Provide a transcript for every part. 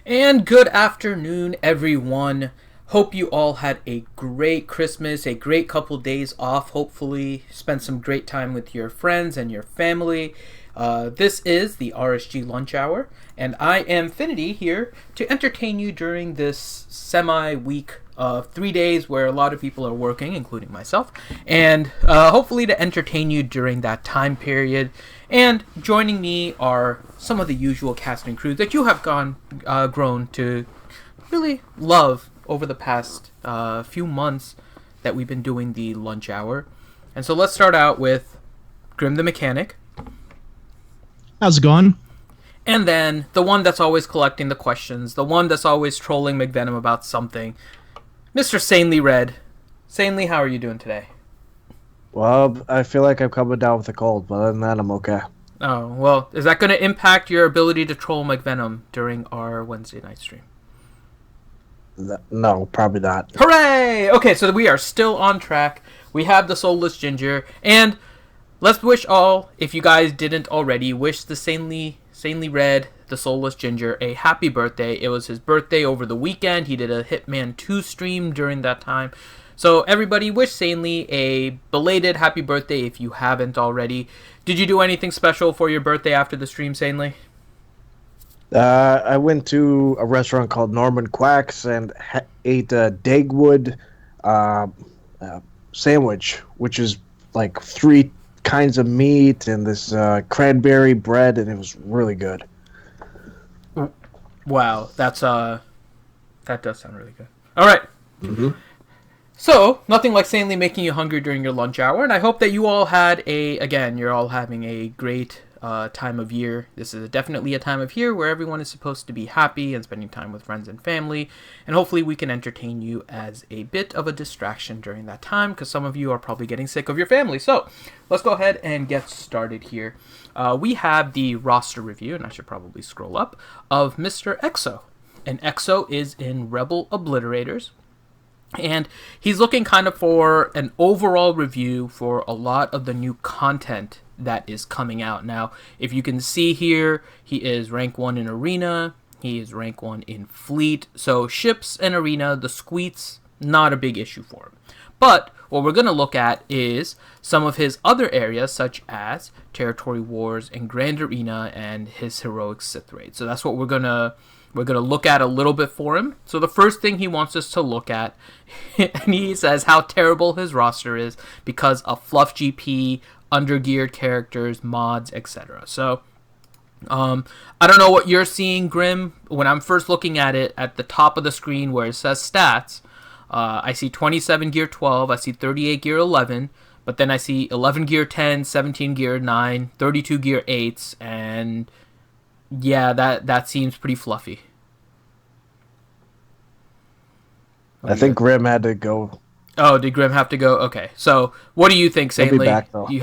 And good afternoon, everyone. Hope you all had a great Christmas, a great couple days off. Hopefully, spent some great time with your friends and your family. This is the RSG Lunch Hour, and I am Finity here to entertain you during this semi-week of 3 days where a lot of people are working, including myself, and hopefully to entertain you during that time period. And joining me are some of the usual cast and crew that you have grown to really love over the past few months that we've been doing the lunch hour. And so let's start out with Grim the Mechanic. How's it going? And then the one that's always collecting the questions, the one that's always trolling McVenom about something, Mr. Sanely Red. Sanely, how are you doing today? Well, I feel like I'm coming down with a cold, but other than that, I'm okay. Oh, well, is that going to impact your ability to troll McVenom during our Wednesday night stream? No, probably not. Hooray! Okay, so we are still on track. We have the Soulless Ginger, and let's wish all, if you guys didn't already, wish the Sanely Red, the Soulless Ginger, a happy birthday. It was his birthday over the weekend. He did a Hitman 2 stream during that time. So everybody, wish Sanely a belated happy birthday if you haven't already. Did you do anything special for your birthday after the stream, Sanely? I went to a restaurant called Norman Quack's and ate a Dagwood sandwich, which is like 3 kinds of meat and this cranberry bread, and it was really good. Wow, that does sound really good. All right. Mm-hmm. So, nothing like sanely making you hungry during your lunch hour, and I hope that you all had you're all having a great time of year. This is definitely a time of year where everyone is supposed to be happy and spending time with friends and family, and hopefully we can entertain you as a bit of a distraction during that time, because some of you are probably getting sick of your family. So, let's go ahead and get started here. We have the roster review, and I should probably scroll up, of Mr. Exo. And Exo is in Rebel Obliterators. And he's looking kind of for an overall review for a lot of the new content that is coming out. Now, if you can see here, he is rank 1 in Arena. He is rank 1 in Fleet. So ships and Arena, the squeets, not a big issue for him. But what we're going to look at is some of his other areas, such as Territory Wars and Grand Arena and his Heroic Sith Raid. So that's what we're going to look at a little bit for him. So the first thing he wants us to look at, and he says how terrible his roster is because of fluff GP, undergeared characters, mods, etc. So I don't know what you're seeing, Grim. When I'm first looking at it, at the top of the screen where it says stats, I see 27 gear 12, I see 38 gear 11, but then I see 11 gear 10, 17 gear 9, 32 gear 8s, and yeah, that seems pretty fluffy. I think Grim had to go. Oh, did Grim have to go? Okay. So, what do you think, He'll be Sanely? back, though. You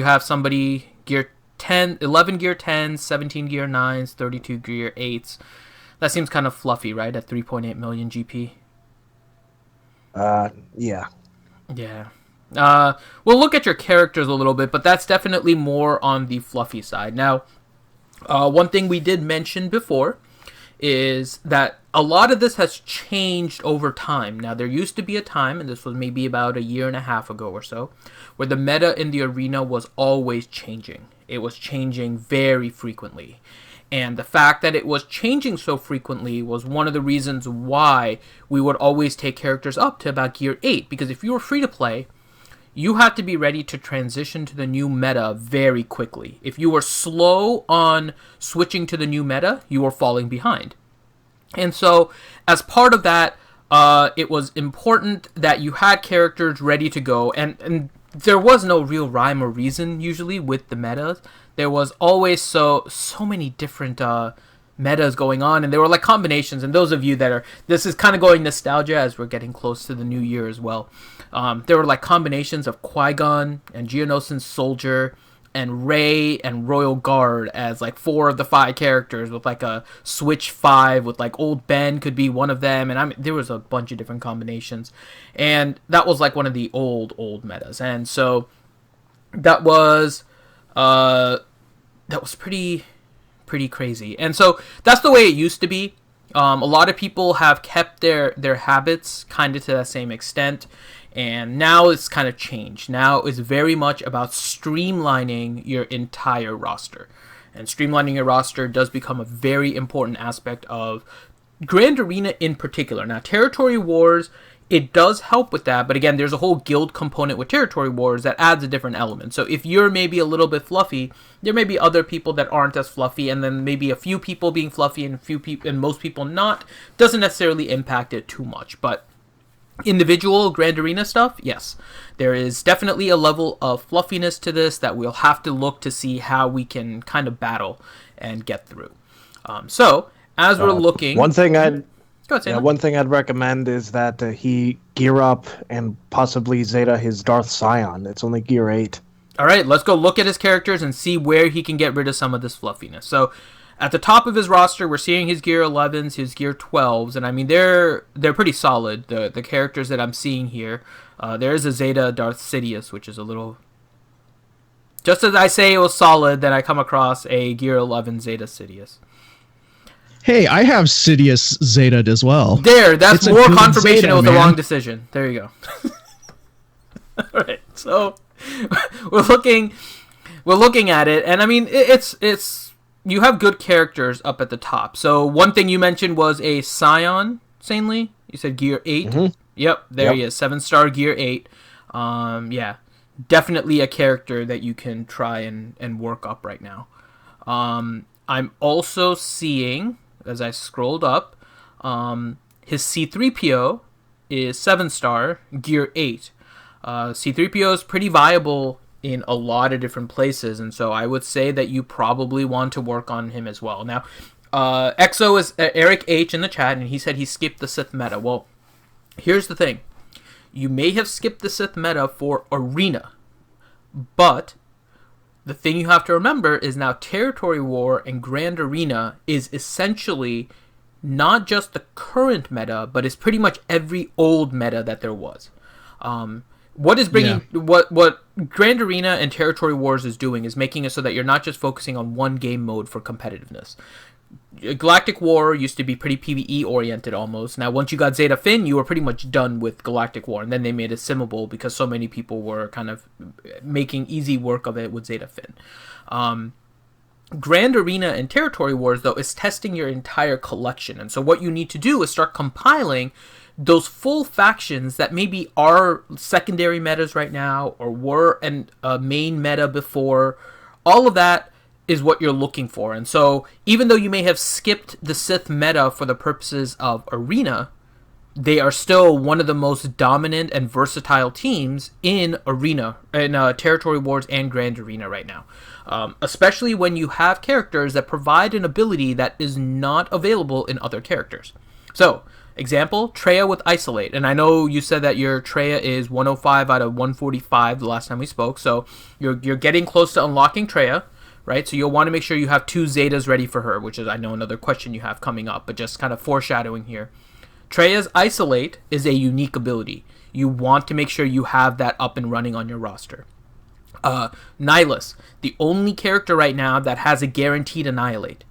have somebody gear 10, 11 gear 10, 17 gear 9s, 32 gear 8s. That seems kind of fluffy, right? At 3.8 million GP. Yeah. Yeah. We'll look at your characters a little bit, but that's definitely more on the fluffy side. Now, one thing we did mention before is that a lot of this has changed over time. Now, there used to be a time, and this was maybe about 1.5 years ago or so, where the meta in the arena was always changing. It was changing very frequently. And the fact that it was changing so frequently was one of the reasons why we would always take characters up to about gear 8. Because if you were free to play, you had to be ready to transition to the new meta very quickly. If you were slow on switching to the new meta, you were falling behind. And so, as part of that, it was important that you had characters ready to go. And there was no real rhyme or reason, usually, with the metas. There was always so many different metas going on, and there were like combinations. And those of you that are, this is kind of going nostalgia as we're getting close to the new year as well. There were like combinations of Qui-Gon and Geonosis Soldier and Rey and Royal Guard as like 4 of the 5 characters, with like a Switch 5 with like Old Ben could be one of them, and there was a bunch of different combinations, and that was like one of the old metas, and so that was pretty crazy. And so that's the way it used to be. A lot of people have kept their habits kind of to that same extent, and now it's kind of changed. Now it's very much about streamlining your entire roster. And streamlining your roster does become a very important aspect of Grand Arena in particular. Now, Territory Wars, it does help with that, but again, there's a whole guild component with Territory Wars that adds a different element. So if you're maybe a little bit fluffy, there may be other people that aren't as fluffy, and then maybe a few people being fluffy and most people not doesn't necessarily impact it too much. But individual Grand Arena stuff, yes, there is definitely a level of fluffiness to this that we'll have to look to see how we can kind of battle and get through. So as we're looking, one thing I'd ahead, one thing I'd recommend is that he gear up and possibly Zeta his Darth Scion. It's only gear 8. All right, let's go look at his characters and see where he can get rid of some of this fluffiness. So at the top of his roster, we're seeing his gear 11s, his gear 12s, and I mean they're pretty solid. The characters that I'm seeing here, there is a Zeta Darth Sidious, which is a little. Just as I say it was solid, then I come across a gear 11 Zeta Sidious. Hey, I have Sidious Zeta as well. That's more confirmation Zeta, it was man. the wrong decision. There you go. All right, so we're looking at it, and I mean it's. You have good characters up at the top. So one thing you mentioned was a Scion, Sanely. You said gear 8. Mm-hmm. Yep, there he is. 7-star gear 8. Yeah, definitely a character that you can try and work up right now. I'm also seeing, as I scrolled up, his C-3PO is 7-star gear 8. C-3PO is pretty viable in a lot of different places, and so I would say that you probably want to work on him as well. Now, EXO is Eric H in the chat, and he said he skipped the Sith meta. Well, here's the thing. You may have skipped the Sith meta for Arena, but the thing you have to remember is now Territory War and Grand Arena is essentially not just the current meta, but it's pretty much every old meta that there was. What is bringing what Grand Arena and Territory Wars is doing is making it so that you're not just focusing on one game mode for competitiveness. Galactic War used to be pretty PvE oriented almost. Now once you got Zeta Finn, you were pretty much done with Galactic War, and then they made it simmable because so many people were kind of making easy work of it with Zeta Finn. Grand Arena and Territory Wars though is testing your entire collection, and so what you need to do is start compiling those full factions that maybe are secondary metas right now or were a main meta before. All of that is what you're looking for. And so even though you may have skipped the Sith meta for the purposes of Arena, they are still one of the most dominant and versatile teams in Arena, in Territory Wars and Grand Arena right now. Especially when you have characters that provide an ability that is not available in other characters. So, example, Traya with Isolate. And I know you said that your Traya is 105 out of 145 the last time we spoke. So you're getting close to unlocking Traya, right? So you'll want to make sure you have 2 Zetas ready for her, which is, I know, another question you have coming up, but just kind of foreshadowing here. Traya's Isolate is a unique ability. You want to make sure you have that up and running on your roster. Nihilus, the only character right now that has a guaranteed Annihilate.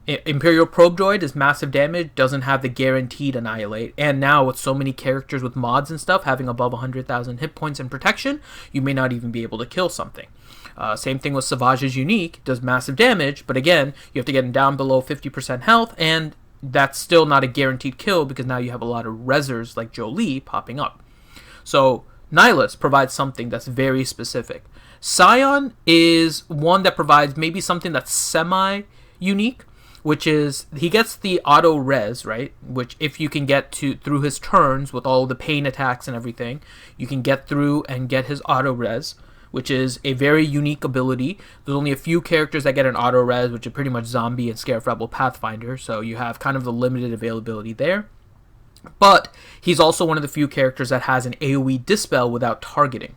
Imperial Probe Droid is massive damage, doesn't have the guaranteed Annihilate, and now with so many characters with mods and stuff having above 100,000 hit points and protection, you may not even be able to kill something. Same thing with Savage's Unique, does massive damage, but again, you have to get him down below 50% health, and that's still not a guaranteed kill because now you have a lot of rezzers like Jolie popping up. So Nihilus provides something that's very specific. Scion is one that provides maybe something that's semi-unique, which is he gets the auto res, right? Which if you can get to through his turns with all the pain attacks and everything, you can get through and get his auto res, which is a very unique ability. There's only a few characters that get an auto res, which are pretty much Zombie and Scarif Rebel Pathfinder, so you have kind of the limited availability there. But he's also one of the few characters that has an AoE dispel without targeting.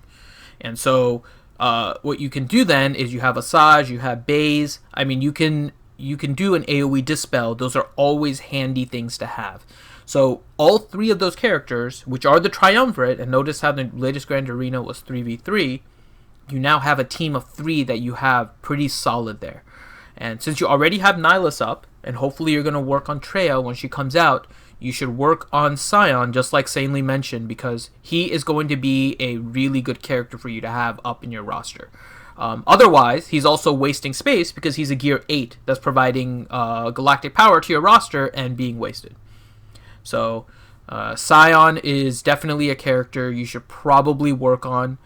And so what you can do then is you have Asajj, you have Baze. I mean, you can do an AoE dispel. Those are always handy things to have. So all 3 of those characters, which are the Triumvirate, and notice how the latest Grand Arena was 3v3, you now have a team of 3 that you have pretty solid there. And since you already have Nihilus up, and hopefully you're going to work on Treya when she comes out, you should work on Scion, just like Sanely mentioned, because he is going to be a really good character for you to have up in your roster. Otherwise, he's also wasting space because he's a Gear 8 that's providing galactic power to your roster and being wasted. So, Scion is definitely a character you should probably work on.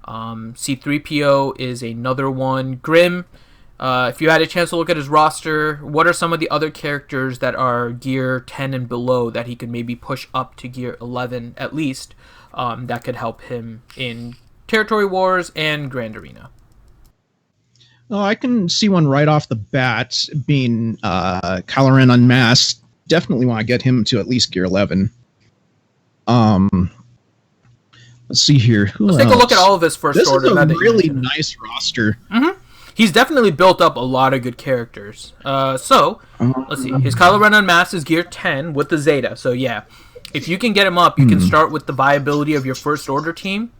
C-3PO is another one. Grimm, if you had a chance to look at his roster, what are some of the other characters that are Gear 10 and below that he could maybe push up to Gear 11 at least, that could help him in Territory Wars and Grand Arena? Oh, I can see one right off the bat being Kylo Ren Unmasked. Definitely want to get him to at least Gear 11. Let's see here. Let's take a look at all of his first order. This is a really nice roster. Mm-hmm. He's definitely built up a lot of good characters. So, let's see. His Kylo Ren Unmasked is Gear 10 with the Zeta. So, yeah. If you can get him up, you can start with the viability of your first order team.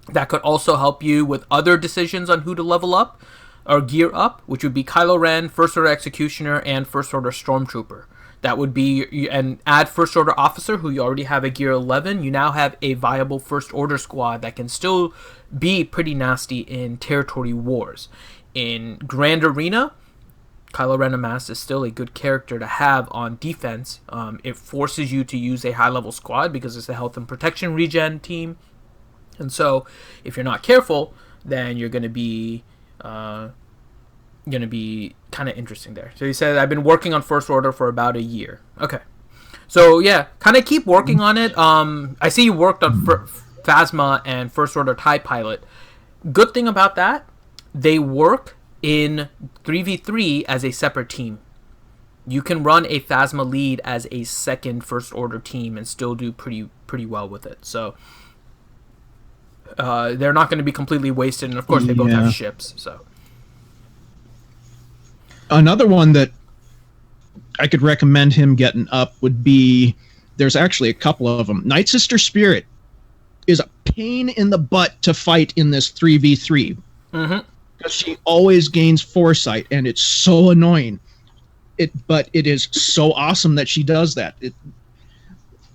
That could also help you with other decisions on who to level up or gear up, which would be Kylo Ren, First Order Executioner, and First Order Stormtrooper. That would be, and add First Order Officer, who you already have at Gear 11. You now have a viable First Order squad that can still be pretty nasty in Territory Wars. In Grand Arena, Kylo Ren Unmasked is still a good character to have on defense. It forces you to use a high-level squad because it's a health and protection regen team. And so, if you're not careful, then you're going to be kind of interesting there. So he said, I've been working on First Order for about a year. Okay. So, yeah, kind of keep working on it. I see you worked on Phasma and First Order TIE Pilot. Good thing about that, they work in 3v3 as a separate team. You can run a Phasma lead as a second First Order team and still do pretty well with it. So, they're not going to be completely wasted, and of course they both have ships. So another one that I could recommend him getting up would be, there's actually a couple of them. Night Sister Spirit is a pain in the butt to fight in this 3v3 because she always gains foresight, and it's so annoying. But it is so awesome that she does that.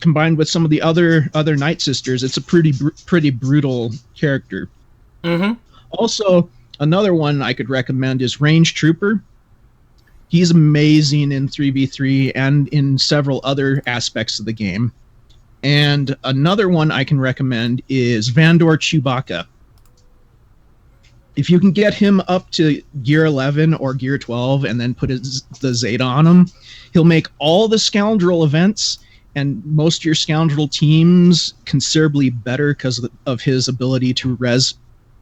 Combined with some of the other Night Sisters, it's a pretty brutal character. Also, another one I could recommend is Range Trooper. He's amazing in 3v3 and in several other aspects of the game. And another one I can recommend is Vandor Chewbacca. If you can get him up to Gear 11 or Gear 12 and then put the Zeta on him, he'll make all the Scoundrel events and most of your Scoundrel teams considerably better because of his ability to res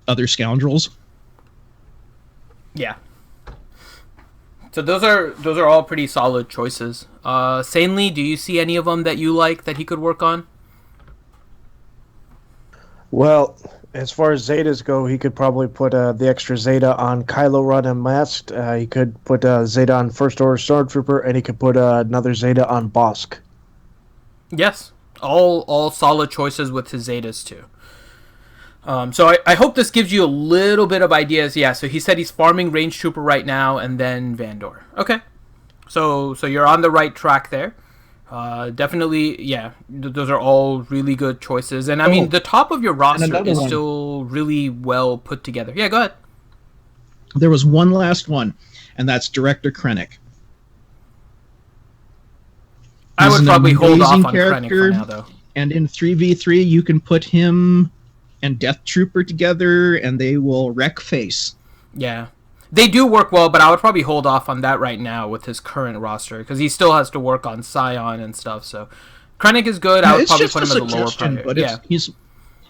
other Scoundrels. Yeah. So those are all pretty solid choices. Sanely, do you see any of them that you like that he could work on? Well, as far as Zetas go, he could probably put the extra Zeta on Kylo Ren Unmasked. He could put Zeta on First Order Stormtrooper, and he could put another Zeta on Bosk. Yes, all solid choices with his Zetas too. So I hope this gives you a little bit of ideas. Yeah, so he said he's farming Range Trooper right now and then Vandor. Okay, so you're on the right track there. Definitely, yeah, those are all really good choices. And I mean, the top of your roster is still really well put together. Yeah, go ahead. There was one last one, and that's Director Krennic. I would probably hold off on Krennic for now, though. And in 3v3, you can put him and Death Trooper together, and they will wreck face. Yeah. They do work well, but I would probably hold off on that right now with his current roster, because he still has to work on Scion and stuff, so... Krennic is good, I would probably put him as a lower priority. But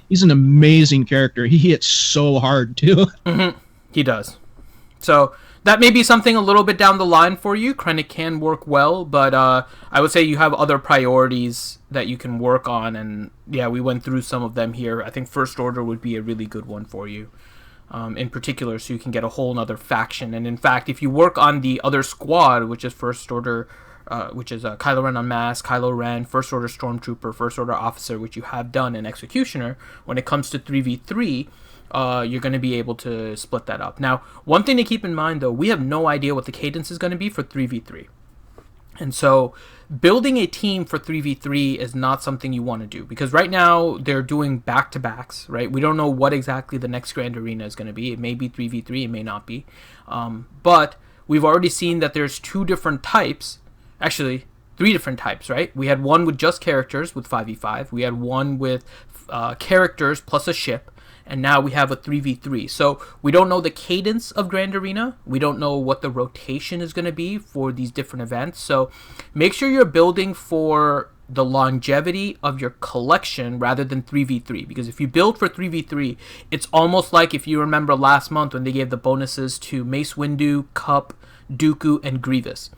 he's an amazing character. He hits so hard, too. He does. So... that may be something a little bit down the line for you. Krennic can work well, but I would say you have other priorities that you can work on, and yeah, we went through some of them here. I think First Order would be a really good one for you, in particular, so you can get a whole other faction. And in fact, if you work on the other squad, which is First Order, which is Kylo Ren Unmasked, Kylo Ren, First Order Stormtrooper, First Order Officer, which you have done in Executioner, when it comes to 3v3, you're going to be able to split that up. Now, one thing to keep in mind, though, we have no idea what the cadence is going to be for 3v3. And so building a team for 3v3 is not something you want to do, because right now they're doing back-to-backs, right? We don't know what exactly the next Grand Arena is going to be. It may be 3v3, it may not be. But we've already seen that there's two different types, actually three different types, right? We had one with just characters with 5v5. We had one with characters plus a ship. And now we have a 3v3. So we don't know the cadence of Grand Arena. We don't know what the rotation is going to be for these different events. So make sure you're building for the longevity of your collection rather than 3v3. Because if you build for 3v3, it's almost like if you remember last month when they gave the bonuses to Mace Windu, Cup, Dooku, and Grievous.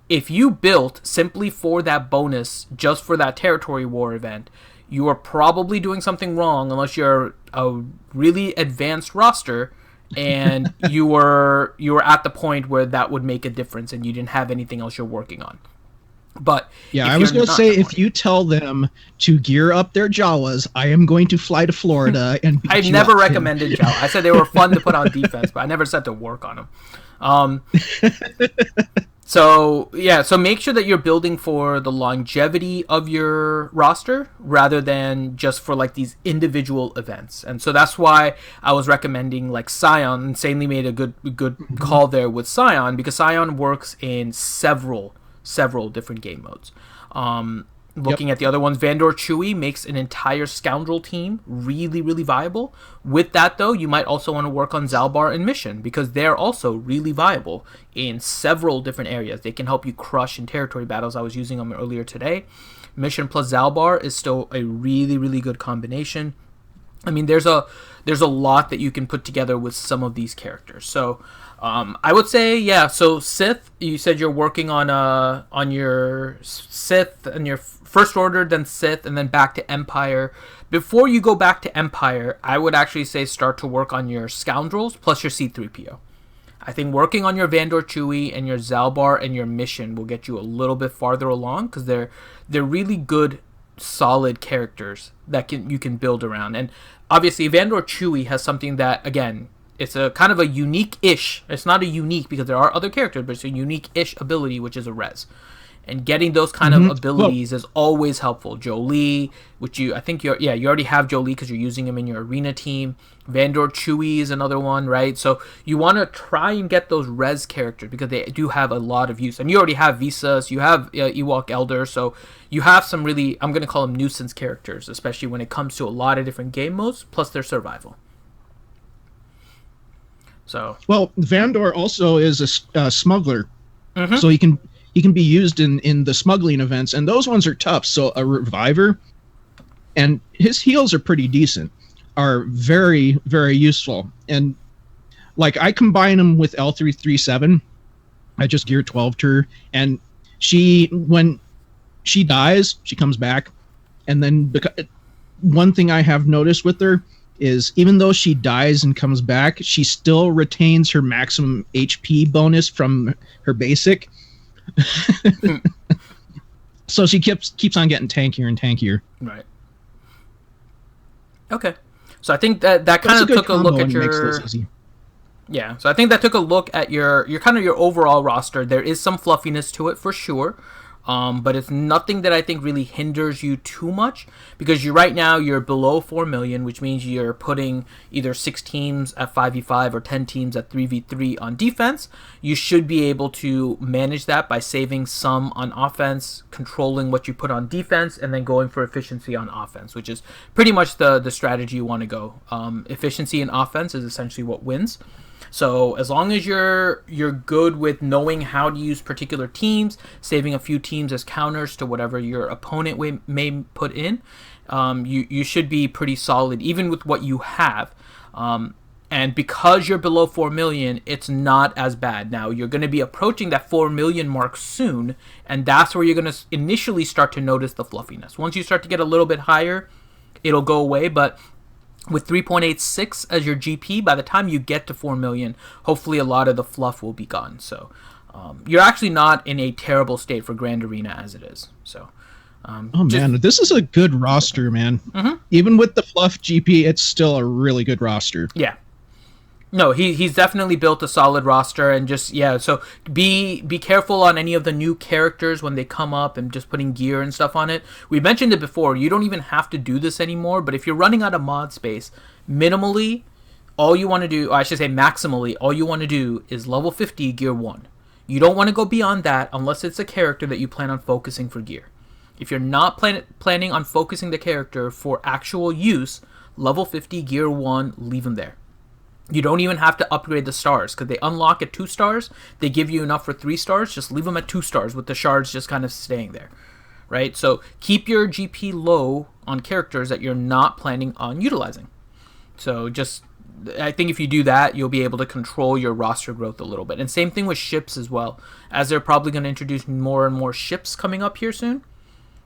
If you built simply for that bonus, just for that Territory War event, you are probably doing something wrong unless you're a really advanced roster and you were at the point where that would make a difference and you didn't have anything else you're working on. But yeah, I was going to say, if you tell them to gear up their Jawas, I am going to fly to Florida and beat I've you never up. recommended Jawa. I said they were fun to put on defense, but I never said to work on them. So make sure that you're building for the longevity of your roster rather than just for like these individual events. And so that's why I was recommending like Scion. Insanely made a good call there with Scion, because Scion works in several different game modes. Looking at the other ones, Vandor Chewie makes an entire Scoundrel team really, really viable. With that, though, you might also want to work on Zalbar and Mission, because they're also really viable in several different areas. They can help you crush in territory battles. I was using them earlier today. Mission plus Zalbar is still a really, really good combination. I mean, there's a lot that you can put together with some of these characters. So I would say, yeah. So Sith, you said you're working on your Sith and your First Order, then Sith, and then back to Empire. Before you go back to Empire, I would actually say start to work on your Scoundrels plus your C-3PO. I think working on your Vandor Chewie and your Zalbar and your Mission will get you a little bit farther along, because they're really good, solid characters that you can build around. And obviously Vandor Chewie has something that, again, it's a kind of a unique-ish. It's not a unique because there are other characters, but it's a unique-ish ability, which is a res. And getting those kind of abilities is always helpful. Jolee, which you already have Jolee because you're using him in your arena team. Vandor Chewie is another one, right? So you want to try and get those res characters because they do have a lot of use. And you already have Visas, you have Ewok Elder, so you have some really, I'm going to call them nuisance characters, especially when it comes to a lot of different game modes, plus their survival. So well, Vandor also is a smuggler, so he can be used in the smuggling events, and those ones are tough. So a reviver, and his heals are pretty decent, are very, very useful. And like I combine them with L337. I just gear 12 to her, and when she dies, she comes back, and then one thing I have noticed with her is even though she dies and comes back, she still retains her maximum HP bonus from her basic. So she keeps on getting tankier and tankier. Right. Okay. So I think that kind of took a look at your... Yeah, so I think that took a look at your kind of your overall roster. There is some fluffiness to it for sure. But it's nothing that I think really hinders you too much, because right now you're below 4 million, which means you're putting either 6 teams at 5v5 or 10 teams at 3v3 on defense. You should be able to manage that by saving some on offense, controlling what you put on defense, and then going for efficiency on offense, which is pretty much the strategy you want to go. Efficiency in offense is essentially what wins. So as long as you're good with knowing how to use particular teams, saving a few teams as counters to whatever your opponent may put in, you should be pretty solid even with what you have. And because you're below 4 million, it's not as bad. Now, you're going to be approaching that 4 million mark soon, and that's where you're going to initially start to notice the fluffiness. Once you start to get a little bit higher, it'll go away, but with 3.86 as your GP, by the time you get to 4 million, hopefully a lot of the fluff will be gone. So you're actually not in a terrible state for Grand Arena as it is. So Oh man, this is a good roster, man. Mm-hmm. Even with the fluff GP, it's still a really good roster. Yeah. No, he's definitely built a solid roster, and just so be careful on any of the new characters when they come up and just putting gear and stuff on it. We mentioned it before, you don't even have to do this anymore, but if you're running out of mod space, minimally, all you want to do, or I should say maximally, all you want to do is level 50 gear 1. You don't want to go beyond that unless it's a character that you plan on focusing for gear. If you're not planning on focusing the character for actual use, level 50 gear 1, leave them there. You don't even have to upgrade the stars, because they unlock at 2 stars. They give you enough for 3 stars. Just leave them at 2 stars with the shards just kind of staying there, right? So keep your GP low on characters that you're not planning on utilizing. So I think if you do that, you'll be able to control your roster growth a little bit. And same thing with ships as well, as they're probably going to introduce more and more ships coming up here soon.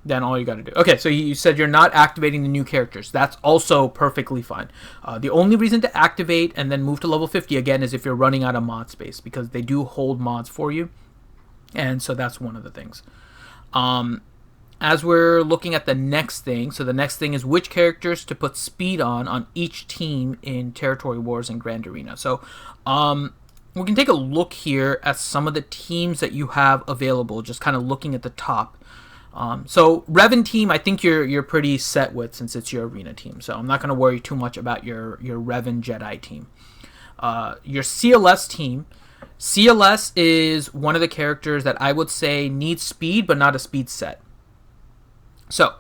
Then all you got to do. Okay, so you said you're not activating the new characters. That's also perfectly fine. The only reason to activate and then move to level 50 again is if you're running out of mod space, because they do hold mods for you. And so that's one of the things. As we're looking at the next thing, so the next thing is which characters to put speed on each team in Territory Wars and Grand Arena. So we can take a look here at some of the teams that you have available, just kind of looking at the top. So Revan team, I think you're pretty set with, since it's your arena team. So I'm not going to worry too much about your Revan Jedi team. Your CLS team, CLS is one of the characters that I would say needs speed, but not a speed set. So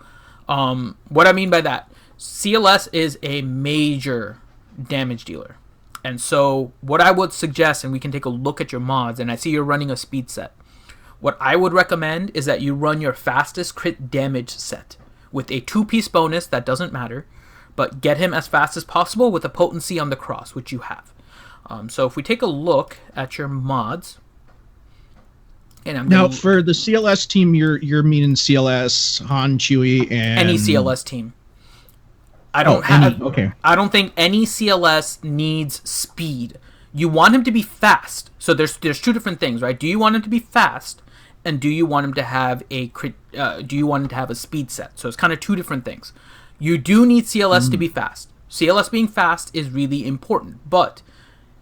what I mean by that, CLS is a major damage dealer. And so what I would suggest, and we can take a look at your mods, and I see you're running a speed set. What I would recommend is that you run your fastest crit damage set with a 2-piece bonus that doesn't matter, but get him as fast as possible with a potency on the cross, which you have. So if we take a look at your mods, and now for the CLS team, you're meaning CLS, Han, Chewie, and any CLS team. I don't think any CLS needs speed. You want him to be fast. So there's 2 different things, right? Do you want him to be fast, and do you want him to have a speed set? So it's kind of 2 different things. You do need CLS to be fast. CLS being fast is really important, but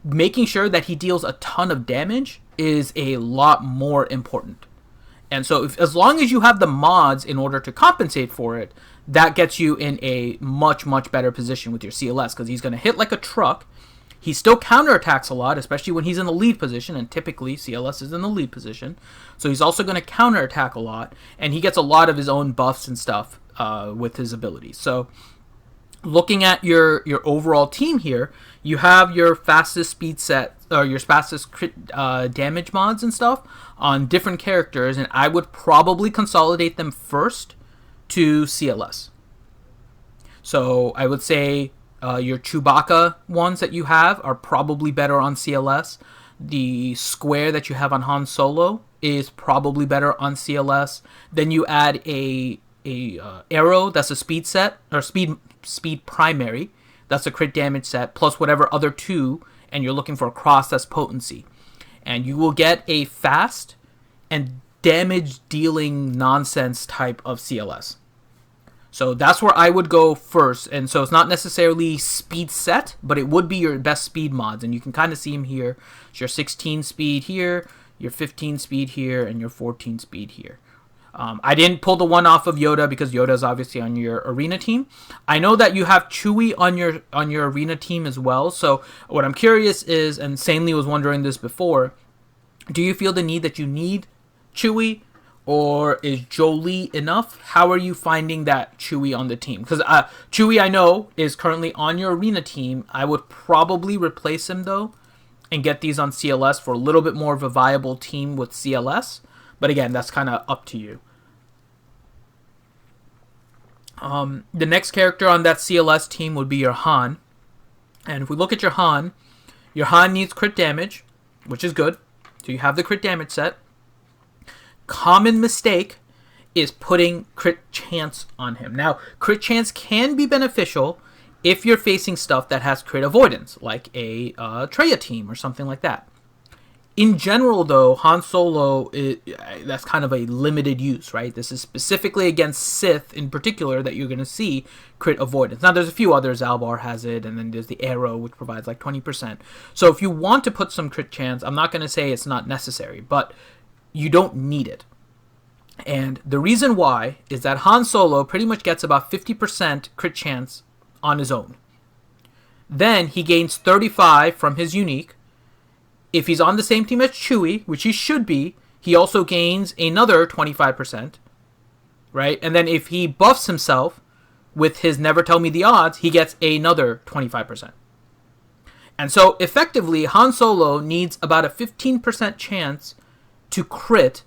making sure that he deals a ton of damage is a lot more important. And so as long as you have the mods in order to compensate for it, that gets you in a much, much better position with your CLS, because he's going to hit like a truck. He still counterattacks a lot, especially when he's in the lead position, and typically CLS is in the lead position. So he's also going to counterattack a lot, and he gets a lot of his own buffs and stuff with his abilities. So looking at your overall team here, you have your fastest speed set, or your fastest crit damage mods and stuff on different characters, and I would probably consolidate them first to CLS. So I would say your Chewbacca ones that you have are probably better on CLS. The square that you have on Han Solo is probably better on CLS. Then you add a arrow that's a speed set, or speed primary. That's a crit damage set, plus whatever other 2, and you're looking for a cross that's potency. And you will get a fast and damage dealing nonsense type of CLS. So that's where I would go first. And so it's not necessarily speed set, but it would be your best speed mods. And you can kind of see them here. It's your 16 speed here, your 15 speed here, and your 14 speed here. I didn't pull the one off of Yoda because Yoda is obviously on your arena team. I know that you have Chewie on your arena team as well. So what I'm curious is, and Sanely was wondering this before, do you feel the need that you need Chewie? Or is Jolie enough? How are you finding that Chewie on the team? Because Chewie, I know, is currently on your arena team. I would probably replace him, though, and get these on CLS for a little bit more of a viable team with CLS. But again, that's kind of up to you. The next character on that CLS team would be your Han. And if we look at your Han needs crit damage, which is good. So you have the crit damage set. Common mistake is putting crit chance on him. Now, crit chance can be beneficial if you're facing stuff that has crit avoidance, like a Traya team or something like that. In general, though, Han Solo, that's kind of a limited use, right? This is specifically against Sith in particular that you're going to see crit avoidance. Now, there's a few others. Albar has it, and then there's the arrow, which provides like 20%. So if you want to put some crit chance, I'm not going to say it's not necessary, but you don't need it. And the reason why is that Han Solo pretty much gets about 50% crit chance on his own. Then he gains 35 from his unique. If he's on the same team as Chewie, which he should be, he also gains another 25%, right? And then if he buffs himself with his Never Tell Me the Odds, he gets another 25%. And so, effectively, Han Solo needs about a 15% chance to crit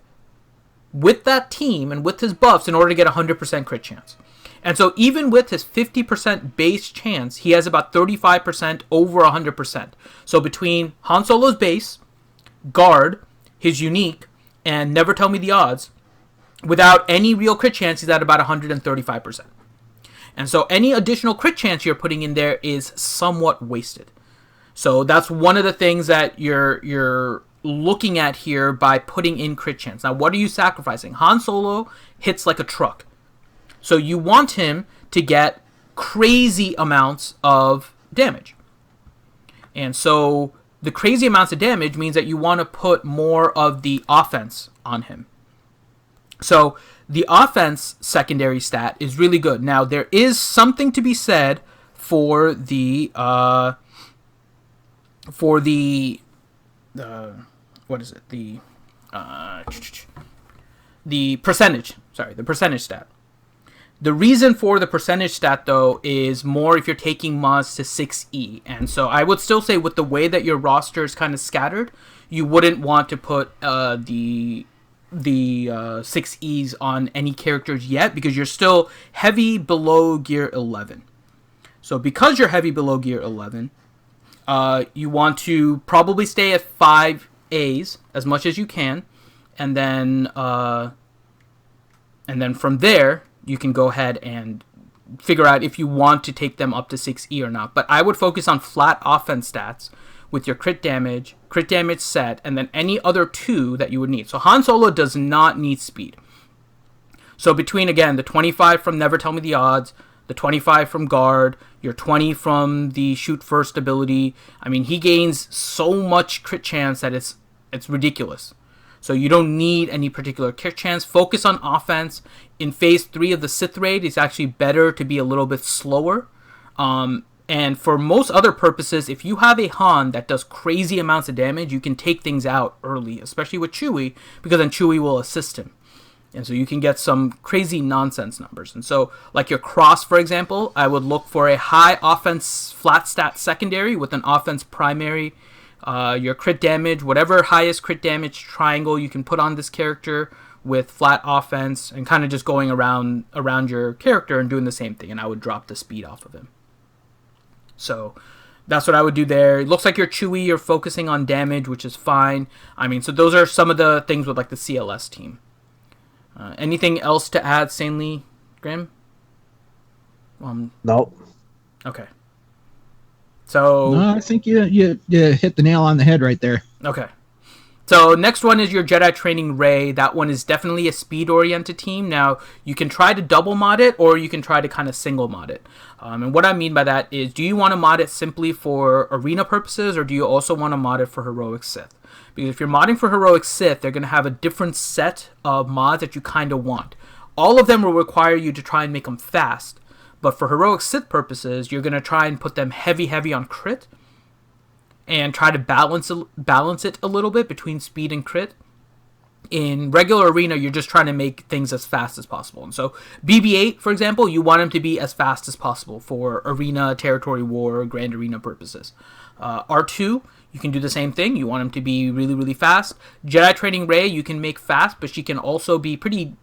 with that team and with his buffs in order to get a 100% crit chance. And so even with his 50% base chance, he has about 35% over 100%. So between Han Solo's base, guard, his unique, and Never Tell Me the Odds, without any real crit chance, he's at about 135%. And so any additional crit chance you're putting in there is somewhat wasted. So that's one of the things that you're looking at here by putting in crit chance. Now, what are you sacrificing? Han Solo hits like a truck. So you want him to get crazy amounts of damage. And so the crazy amounts of damage means that you want to put more of the offense on him. So the offense secondary stat is really good. Now, there is something to be said for the what is it? The percentage. Sorry, the percentage stat. The reason for the percentage stat, though, is more if you're taking mods to 6E. And so I would still say with the way that your roster is kind of scattered, you wouldn't want to put the 6Es on any characters yet because you're still heavy below gear 11. So because you're heavy below gear 11, you want to probably stay at 5As as much as you can. And then from there, you can go ahead and figure out if you want to take them up to 6E or not. But I would focus on flat offense stats with your crit damage set, and then any other two that you would need. So Han Solo does not need speed. So between, again, the 25 from Never Tell Me the Odds, the 25 from Guard, your 20 from the Shoot First ability, I mean, he gains so much crit chance that it's ridiculous. So you don't need any particular crit chance. Focus on offense. In Phase 3 of the Sith Raid, it's actually better to be a little bit slower. And for most other purposes, if you have a Han that does crazy amounts of damage, you can take things out early, especially with Chewie, because then Chewie will assist him. And so you can get some crazy nonsense numbers. And so, like your Cross, for example, I would look for a high offense flat stat secondary with an offense primary. Your crit damage, whatever highest crit damage triangle you can put on this character with flat offense, and kind of just going around your character and doing the same thing. And I would drop the speed off of him. So that's what I would do there. It looks like your Chewie, you're focusing on damage, which is fine. I mean, so those are some of the things with like the CLS team. Anything else to add, sanely, Graham? Nope. Okay. So no, I think you hit the nail on the head right there. Okay. So next one is your Jedi Training Rey. That one is definitely a speed-oriented team. Now, you can try to double mod it, or you can try to kind of single mod it. And what I mean by that is, do you want to mod it simply for arena purposes, or do you also want to mod it for Heroic Sith? Because if you're modding for Heroic Sith, they're going to have a different set of mods that you kind of want. All of them will require you to try and make them fast. But for Heroic Sith purposes, you're going to try and put them heavy on crit, and try to balance it a little bit between speed and crit. In regular arena, you're just trying to make things as fast as possible. And so BB-8, for example, you want him to be as fast as possible for arena, territory war, grand arena purposes. R2, you can do the same thing. You want him to be really, really fast. Jedi Training Rey, you can make fast, but she can also be pretty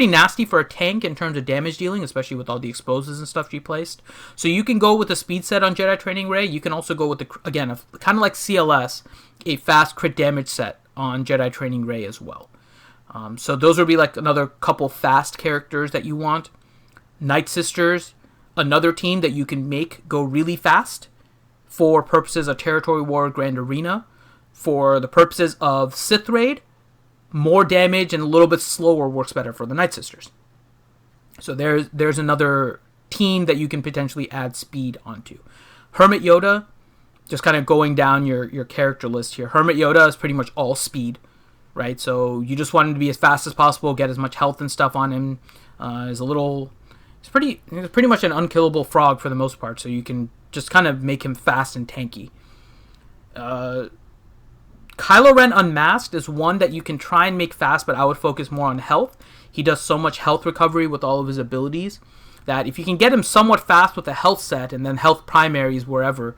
nasty for a tank in terms of damage dealing, especially with all the explosives and stuff she placed. So you can go with a speed set on Jedi Training Rey. You can also go with, kind of like CLS, a fast crit damage set on Jedi Training Rey as well. So those would be like another couple fast characters that you want. Night Sisters, another team that you can make go really fast for purposes of territory war, grand arena. for the purposes of Sith raid, more damage and a little bit slower works better for the Night Sisters. So there's another team that you can potentially add speed onto. Hermit Yoda, just kind of going down your character list here. Hermit Yoda is pretty much all speed, right? So you just want him to be as fast as possible, get as much health and stuff on him. He's pretty much an unkillable frog for the most part, so you can just kind of make him fast and tanky. Kylo Ren Unmasked is one that you can try and make fast, but I would focus more on health. He does so much health recovery with all of his abilities that if you can get him somewhat fast with a health set and then health primaries wherever,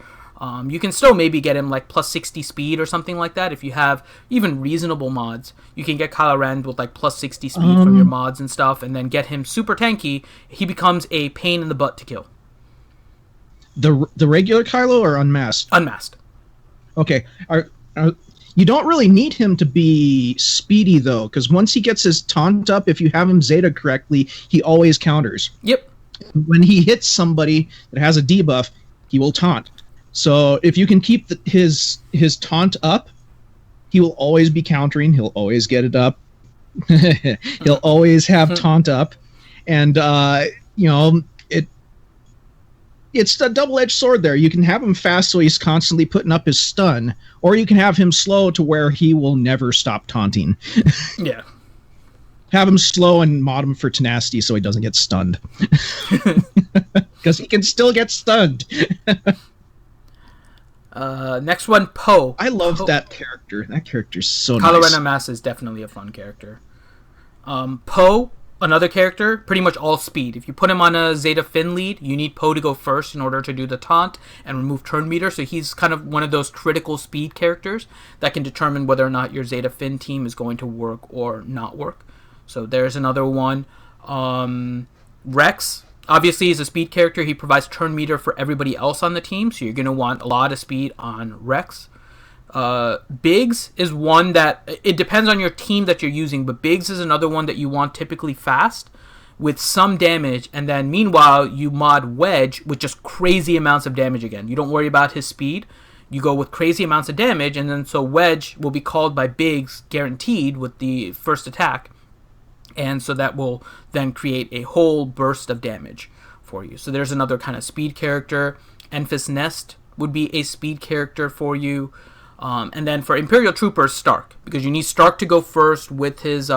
you can still maybe get him like plus 60 speed or something like that. If you have even reasonable mods, you can get Kylo Ren with like plus 60 speed from your mods and stuff, and then get him super tanky. He becomes a pain in the butt to kill. The regular Kylo or unmasked? Unmasked. Okay. You don't really need him to be speedy, though, because once he gets his taunt up, if you have him Zeta correctly, he always counters. Yep. When he hits somebody that has a debuff, he will taunt. So if you can keep his taunt up, he will always be countering. He'll always get it up. He'll always have taunt up. And, it's a double-edged sword there. You can have him fast so he's constantly putting up his stun, or you can have him slow to where he will never stop taunting. Yeah. Have him slow and mod him for tenacity so he doesn't get stunned. Because he can still get stunned. Next one, Poe. I love that character. That character's so Kylo nice. Ren Unmasked is definitely a fun character. Poe, another character, pretty much all speed. If you put him on a Zeta Finn lead, you need Poe to go first in order to do the taunt and remove turn meter. So he's kind of one of those critical speed characters that can determine whether or not your Zeta Finn team is going to work or not work. So there's another one. Rex, obviously, is a speed character. He provides turn meter for everybody else on the team, so you're going to want a lot of speed on Rex. Biggs is one that, it depends on your team that you're using, but Biggs is another one that you want typically fast with some damage, and then meanwhile you mod Wedge with just crazy amounts of damage again. You don't worry about his speed. You go with crazy amounts of damage, and then so Wedge will be called by Biggs guaranteed with the first attack, and so that will then create a whole burst of damage for you. So there's another kind of speed character. Enfys Nest would be a speed character for you. And then for Imperial Troopers, Stark, because you need Stark to go first with his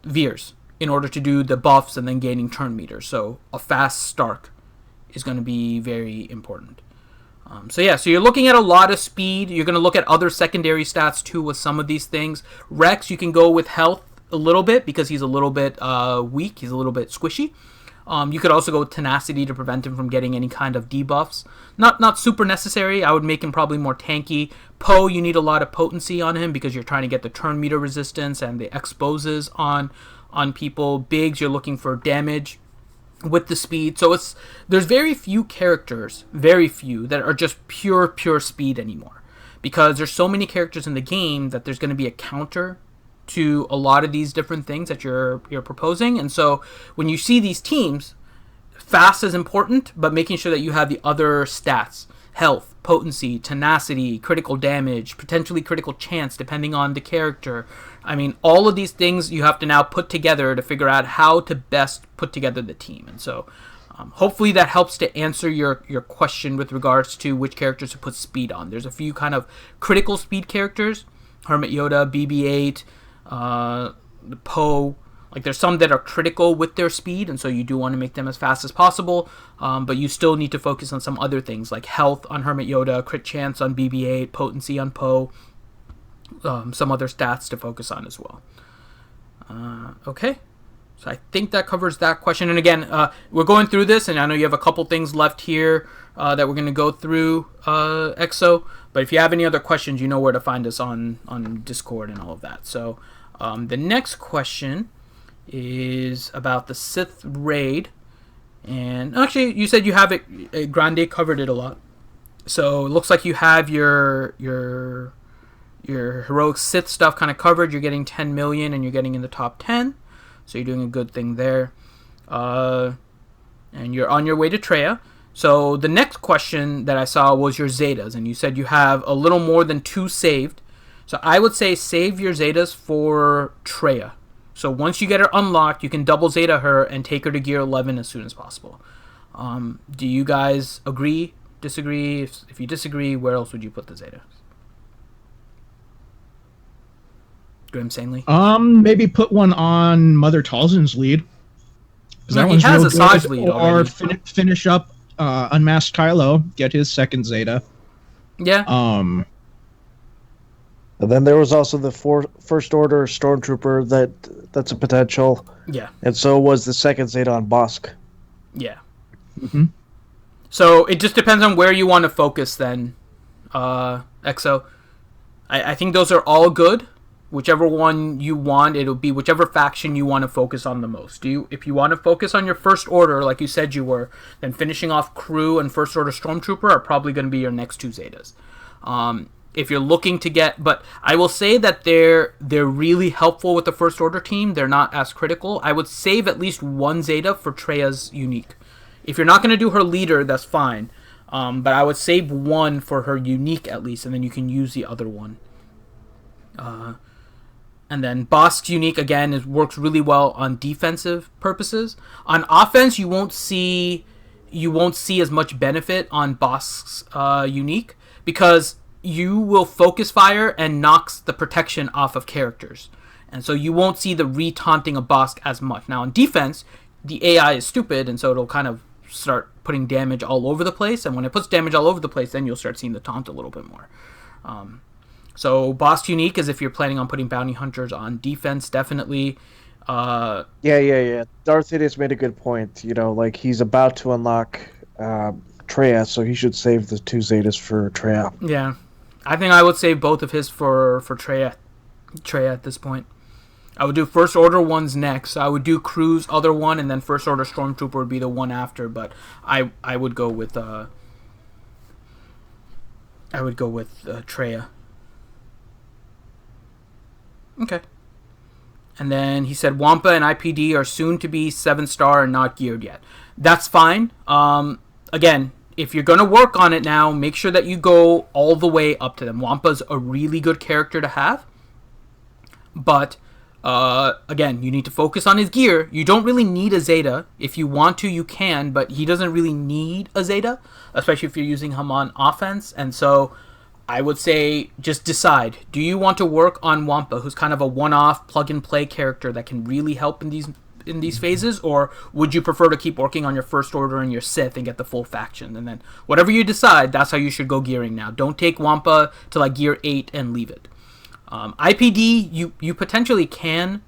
Veers in order to do the buffs and then gaining turn meter. So a fast Stark is going to be very important. So you're looking at a lot of speed. You're going to look at other secondary stats too with some of these things. Rex, you can go with health a little bit because he's a little bit weak. He's a little bit squishy. You could also go with tenacity to prevent him from getting any kind of debuffs. Not super necessary. I would make him probably more tanky. Poe, you need a lot of potency on him because you're trying to get the turn meter resistance and the exposes on people. Biggs, you're looking for damage with the speed. So there's very few characters, that are just pure speed anymore, because there's so many characters in the game that there's going to be a counter to a lot of these different things that you're proposing. And so when you see these teams, fast is important, but making sure that you have the other stats: health, potency, tenacity, critical damage, potentially critical chance depending on the character. I mean, all of these things you have to now put together to figure out how to best put together the team. And so hopefully that helps to answer your question with regards to which characters to put speed on. There's a few kind of critical speed characters: Hermit Yoda, BB-8, Poe. Like, there's some that are critical with their speed, and so you do want to make them as fast as possible, but you still need to focus on some other things like health on Hermit Yoda, crit chance on BB-8, potency on Poe, some other stats to focus on as well. Okay, so I think that covers that question. And again, we're going through this, and I know you have a couple things left here that we're going to go through, EXO, but if you have any other questions, you know where to find us on Discord and all of that. So the next question is about the Sith raid, and actually you said you have it, Grande covered it a lot, so it looks like you have your heroic Sith stuff kind of covered. You're getting 10 million and you're getting in the top 10, so you're doing a good thing there, and you're on your way to Treya. So the next question that I saw was your Zetas, and you said you have a little more than 2 saved. So I would say save your Zetas for Treya. So once you get her unlocked, you can double Zeta her and take her to gear 11 as soon as possible. Do you guys agree, disagree? If you disagree, where else would you put the Zeta? Grim Sanely? Maybe put one on Mother Talzin's lead. No, he has a Saj lead already. Or finish up Unmasked Kylo, get his second Zeta. Yeah. And then there was also the First Order Stormtrooper that's a potential. Yeah. And so was the second Zeta on Bosk. Yeah. Mm-hmm. So it just depends on where you want to focus then, Exo. I think those are all good. Whichever one you want, it'll be whichever faction you want to focus on the most. If you want to focus on your First Order, like you said you were, then finishing off Crew and First Order Stormtrooper are probably going to be your next 2 Zetas. If you're looking to get, but I will say that they're really helpful with the First Order team. They're not as critical. I would save at least 1 Zeta for Treya's unique. If you're not going to do her leader, that's fine. But I would save 1 for her unique at least, and then you can use the other one. And then Bosk's unique again works really well on defensive purposes. On offense, you won't see as much benefit on Bosk's unique because you will focus fire and knocks the protection off of characters, and so you won't see the re-taunting of Bosk as much. Now in defense, the AI is stupid, and so it'll kind of start putting damage all over the place. And when it puts damage all over the place, then you'll start seeing the taunt a little bit more. So Bosk unique is if you're planning on putting bounty hunters on defense, definitely. Yeah. Darth Sidious made a good point. Like he's about to unlock Treya, so he should save the 2 Zetas for Treya. Yeah, I think I would save both of his for Treya at this point. I would do First Order ones next. I would do Crew's other one, and then First Order Stormtrooper would be the one after. But I would go with Treya. Okay. And then he said Wampa and IPD are soon to be 7-star and not geared yet. That's fine. Again, if you're going to work on it now, make sure that you go all the way up to them. Wampa's a really good character to have. But, again, you need to focus on his gear. You don't really need a Zeta. If you want to, you can, but he doesn't really need a Zeta, especially if you're using him on offense. And so I would say just decide. Do you want to work on Wampa, who's kind of a one-off, plug-and-play character that can really help in these phases, or would you prefer to keep working on your First Order and your Sith and get the full faction? And then whatever you decide, that's how you should go gearing now. Don't take Wampa to like gear 8 and leave it. IPD, you potentially can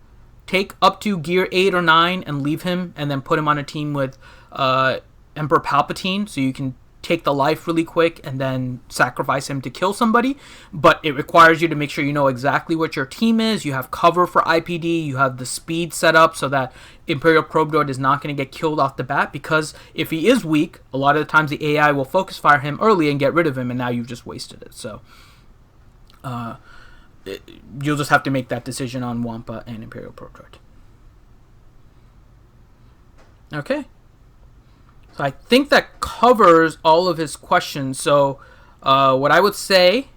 take up to gear 8 or 9 and leave him and then put him on a team with Emperor Palpatine, so you can take the life really quick and then sacrifice him to kill somebody. But it requires you to make sure you know exactly what your team is. You have cover for IPD. You have the speed set up so that Imperial Probe Droid is not going to get killed off the bat, because if he is weak, a lot of the times the AI will focus fire him early and get rid of him, and now you've just wasted it. So you'll just have to make that decision on Wampa and Imperial Probe Droid. Okay. So I think that covers all of his questions. So what I would say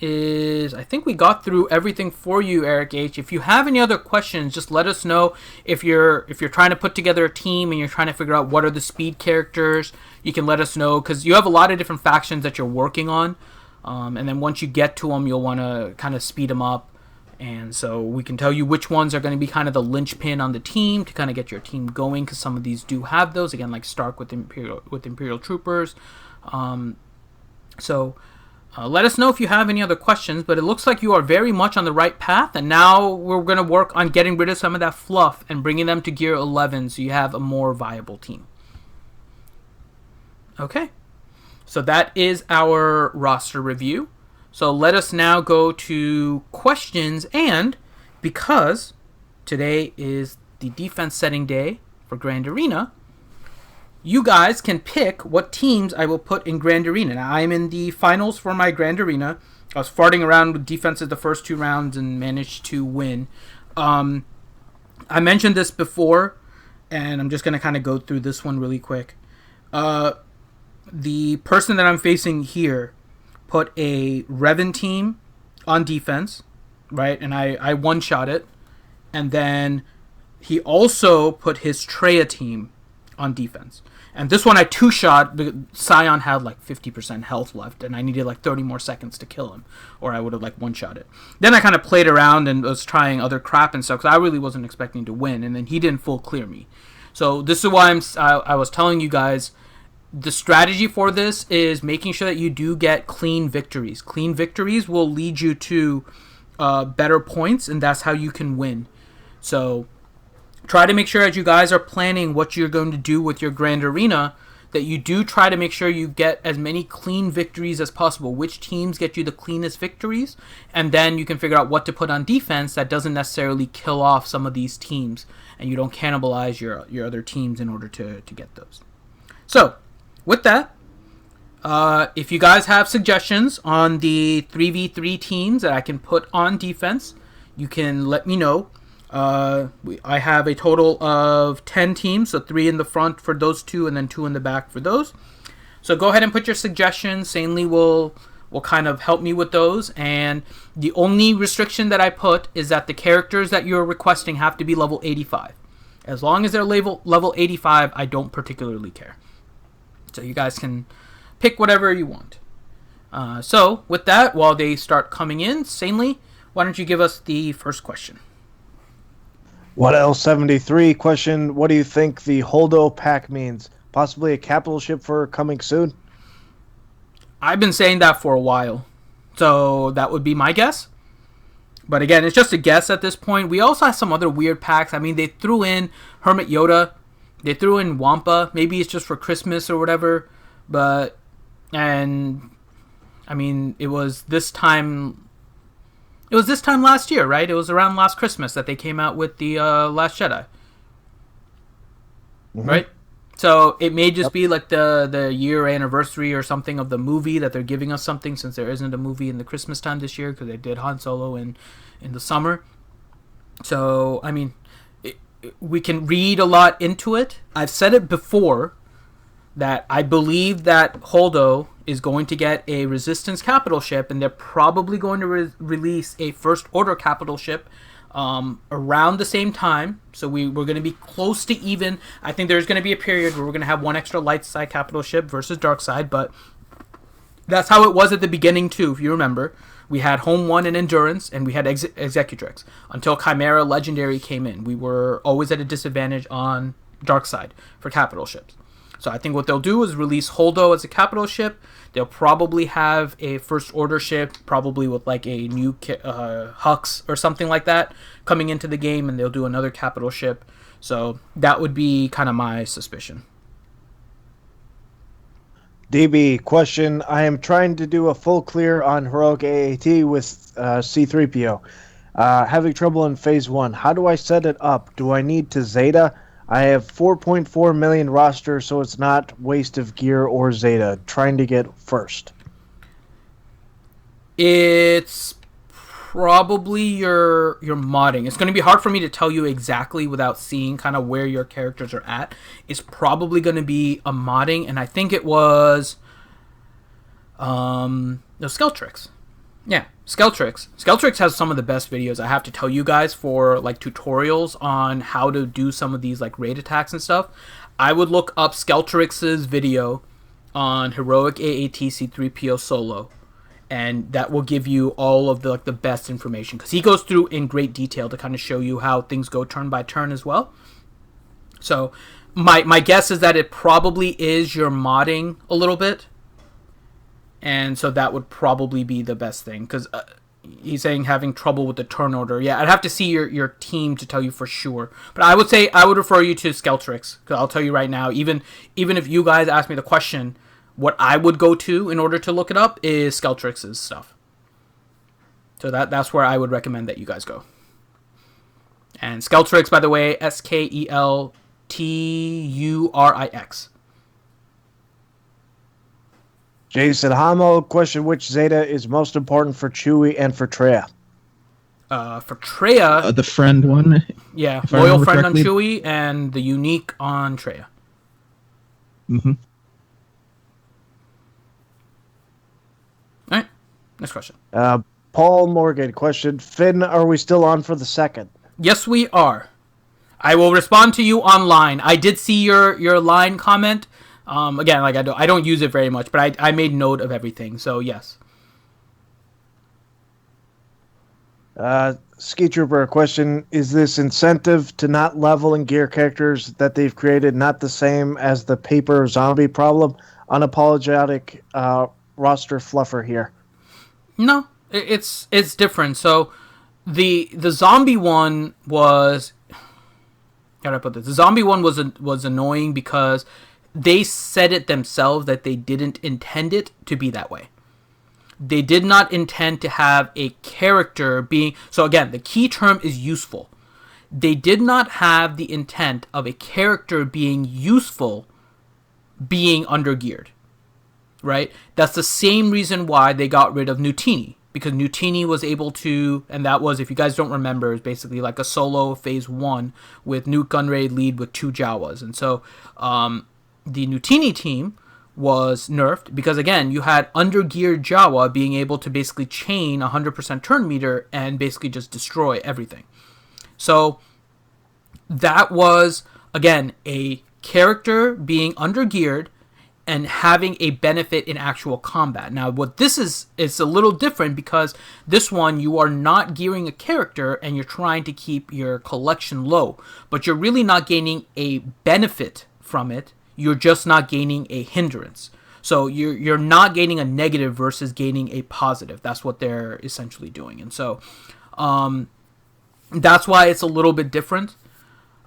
is I think we got through everything for you, Eric H. If you have any other questions, just let us know. If you're trying to put together a team and you're trying to figure out what are the speed characters, you can let us know, because you have a lot of different factions that you're working on. And then once you get to them, you'll want to kind of speed them up. And so we can tell you which ones are going to be kind of the linchpin on the team to kind of get your team going, because some of these do have those. Again, like Stark with Imperial Troopers. So let us know if you have any other questions. But it looks like you are very much on the right path. And now we're going to work on getting rid of some of that fluff and bringing them to Gear 11 so you have a more viable team. Okay. So that is our roster review. So let us now go to questions, and because today is the defense setting day for Grand Arena, you guys can pick what teams I will put in Grand Arena. Now, I am in the finals for my Grand Arena. I was farting around with defenses the first 2 rounds and managed to win. I mentioned this before, and I'm just going to kind of go through this one really quick. the person that I'm facing here put a Revan team on defense, right? And I one-shot it. And then he also put his Traya team on defense. And this one I two-shot. Scion had like 50% health left, and I needed like 30 more seconds to kill him, or I would have like one-shot it. Then I kind of played around and was trying other crap and stuff, because I really wasn't expecting to win, and then he didn't full clear me. So this is why I was telling you guys, the strategy for this is making sure that you do get clean victories. Clean victories will lead you to better points, and that's how you can win. So try to make sure as you guys are planning what you're going to do with your Grand Arena, that you do try to make sure you get as many clean victories as possible. Which teams get you the cleanest victories, and then you can figure out what to put on defense that doesn't necessarily kill off some of these teams, and you don't cannibalize your other teams in order to get those. So, with that, if you guys have suggestions on the 3v3 teams that I can put on defense, you can let me know. I have a total of 10 teams, so 3 in the front for those 2 and then 2 in the back for those. So go ahead and put your suggestions. Sanely will kind of help me with those, and the only restriction that I put is that the characters that you're requesting have to be level 85. As long as they're level 85, I don't particularly care. So you guys can pick whatever you want. So with that, while they start coming in, Sanely, why don't you give us the first question? What else? 73 question. What do you think the Holdo pack means? Possibly a capital ship for coming soon? I've been saying that for a while, so that would be my guess. But again, it's just a guess at this point. We also have some other weird packs. I mean, they threw in Hermit Yoda. They threw in Wampa. Maybe it's just for Christmas or whatever. And I mean, it was this time last year, right? It was around last Christmas that they came out with the Last Jedi. Mm-hmm. Right? So it may just be like the year anniversary or something of the movie, that they're giving us something, since there isn't a movie in the Christmas time this year, because they did Han Solo in the summer. So, I mean, we can read a lot into it. I've said it before that I believe that Holdo is going to get a Resistance capital ship, and they're probably going to release a First Order capital ship around the same time. So we're going to be close to even. I think there's going to be a period where we're going to have one extra light side capital ship versus dark side, but that's how it was at the beginning too, if you remember. We had Home 1 and Endurance, and we had Executrix. Until Chimera Legendary came in, we were always at a disadvantage on dark side for capital ships. So I think what they'll do is release Holdo as a capital ship. They'll probably have a First Order ship, probably with like a new Hux or something like that coming into the game, and they'll do another capital ship. So that would be kind of my suspicion. DB, question. I am trying to do a full clear on Heroic AAT with C-3PO. Having trouble in Phase 1. How do I set it up? Do I need to Zeta? I have 4.4 million roster, so it's not waste of gear or Zeta. Trying to get first. It's probably your modding. It's going to be hard for me to tell you exactly without seeing kind of where your characters are at. It's probably going to be a modding, and I think it was Skeltrix. Yeah, Skeltrix. Skeltrix has some of the best videos, I have to tell you guys, for like tutorials on how to do some of these like raid attacks and stuff. I would look up Skeltrix's video on Heroic AAT C-3PO Solo, and that will give you all of the best information, because he goes through in great detail to kind of show you how things go turn by turn as well. So my guess is that it probably is your modding a little bit. And so that would probably be the best thing, because he's saying having trouble with the turn order. Yeah, I'd have to see your team to tell you for sure. But I would say I would refer you to Skeltrix, because I'll tell you right now, even if you guys ask me the question, what I would go to in order to look it up is Skeltrix's stuff. So that's where I would recommend that you guys go. And Skeltrix, by the way, Skelturix. Jason Hamo, question, which Zeta is most important for Chewie and for Traya? For Traya... the friend one? Yeah, loyal friend correctly. On Chewie, and the unique on Traya. Mm-hmm. Next question. Paul Morgan, question. Finn, are we still on for the second? Yes, we are. I will respond to you online. I did see your line comment. Again, like I don't use it very much, but I made note of everything. So yes. Ski Trooper, question. Is this incentive to not level and gear characters that they've created not the same as the paper zombie problem? Unapologetic roster fluffer here. No, it's different. So the zombie one was, how do I put this? The zombie one was annoying because they said it themselves that they didn't intend it to be that way. They did not intend to have a character being... So again, the key term is useful. They did not have the intent of a character being useful being undergeared. Right? That's the same reason why they got rid of Nutini. Because Nutini was able to... And that was, if you guys don't remember, is basically like a solo phase 1 with Nute Gunray lead with 2 Jawas. And so the Nutini team was nerfed because, again, you had undergeared Jawa being able to basically chain 100% turn meter and basically just destroy everything. So that was, again, a character being undergeared and having a benefit in actual combat. Now, what this is a little different because this one, you are not gearing a character and you're trying to keep your collection low, but you're really not gaining a benefit from it. You're just not gaining a hindrance. So you're not gaining a negative versus gaining a positive. That's what they're essentially doing. And so that's why it's a little bit different.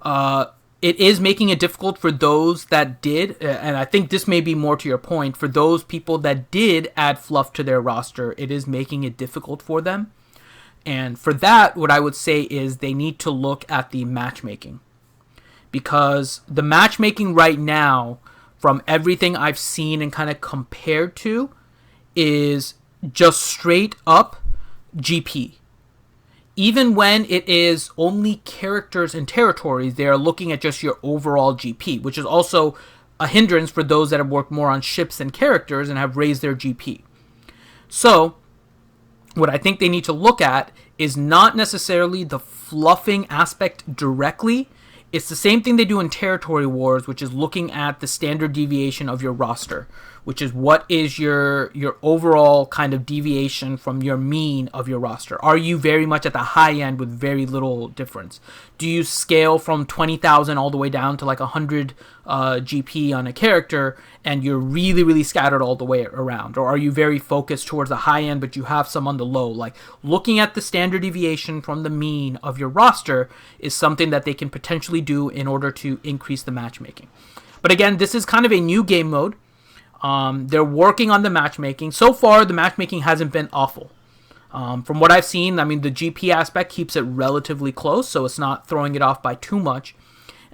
It is making it difficult for those that did, and I think this may be more to your point, for those people that did add fluff to their roster, it is making it difficult for them. And for that, what I would say is they need to look at the matchmaking. Because the matchmaking right now, from everything I've seen and kind of compared to, is just straight up GP. Even when it is only characters and territories, they are looking at just your overall GP, which is also a hindrance for those that have worked more on ships and characters and have raised their GP. So, what I think they need to look at is not necessarily the fluffing aspect directly. It's the same thing they do in Territory Wars, which is looking at the standard deviation of your roster, which is what is your overall kind of deviation from your mean of your roster. Are you very much at the high end with very little difference? Do you scale from 20,000 all the way down to like 100 GP on a character and you're really, really scattered all the way around? Or are you very focused towards the high end but you have some on the low? Like, looking at the standard deviation from the mean of your roster is something that they can potentially do in order to increase the matchmaking. But again, this is kind of a new game mode. They're working on the matchmaking. So far, the matchmaking hasn't been awful. From what I've seen, I mean, the GP aspect keeps it relatively close, so it's not throwing it off by too much.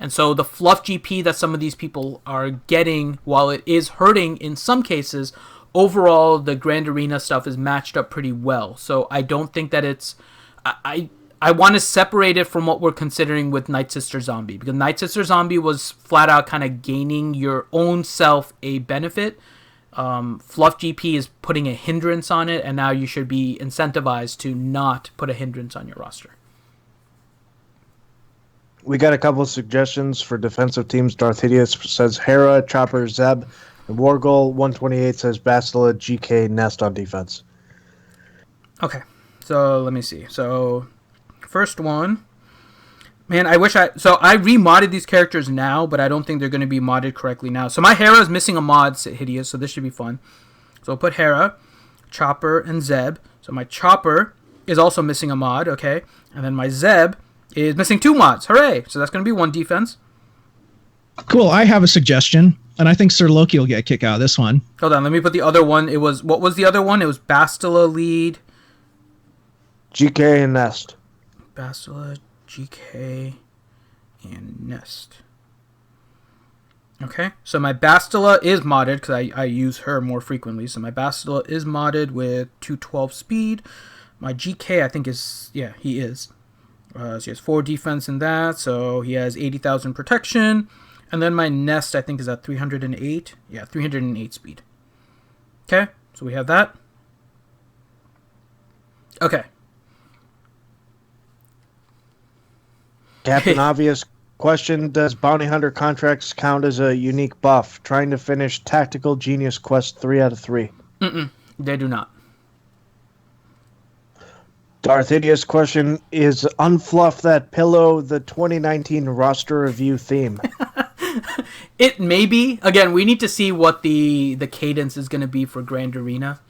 And so the fluff GP that some of these people are getting, while it is hurting in some cases, overall, the Grand Arena stuff is matched up pretty well. So I don't think that it's... I want to separate it from what we're considering with Night Sister Zombie, because Night Sister Zombie was flat out kind of gaining your own self a benefit. Fluff GP is putting a hindrance on it, and now you should be incentivized to not put a hindrance on your roster. We got a couple of suggestions for defensive teams. Darth Hideous says Hera, Chopper, Zeb, and Wargol 128 says Bastila, GK, Nest on defense. Okay, so let me see. So first one, man, I remodded these characters now, but I don't think they're going to be modded correctly now. So my Hera is missing a mod, Hideous, so this should be fun. So I'll put Hera, Chopper, and Zeb. So my Chopper is also missing a mod, okay? And then my Zeb is missing 2 mods. Hooray! So that's going to be 1 defense. Cool, I have a suggestion, and I think Sir Loki will get a kick out of this one. Hold on, let me put the other one. What was the other one? It was Bastila lead. GK and Nest. Bastila, GK, and Nest. Okay, so my Bastila is modded because I use her more frequently. So my Bastila is modded with 212 speed. My GK, I think, is... Yeah, he is. So he has 4 defense in that, so he has 80,000 protection. And then my Nest, I think, is at 308. Yeah, 308 speed. Okay, so we have that. Okay. Captain Obvious question: does bounty hunter contracts count as a unique buff? Trying to finish Tactical Genius Quest 3 out of 3. They do not. Darth Idiot's question is: unfluff that pillow, the 2019 roster review theme. It may be. Again, we need to see what the cadence is going to be for Grand Arena.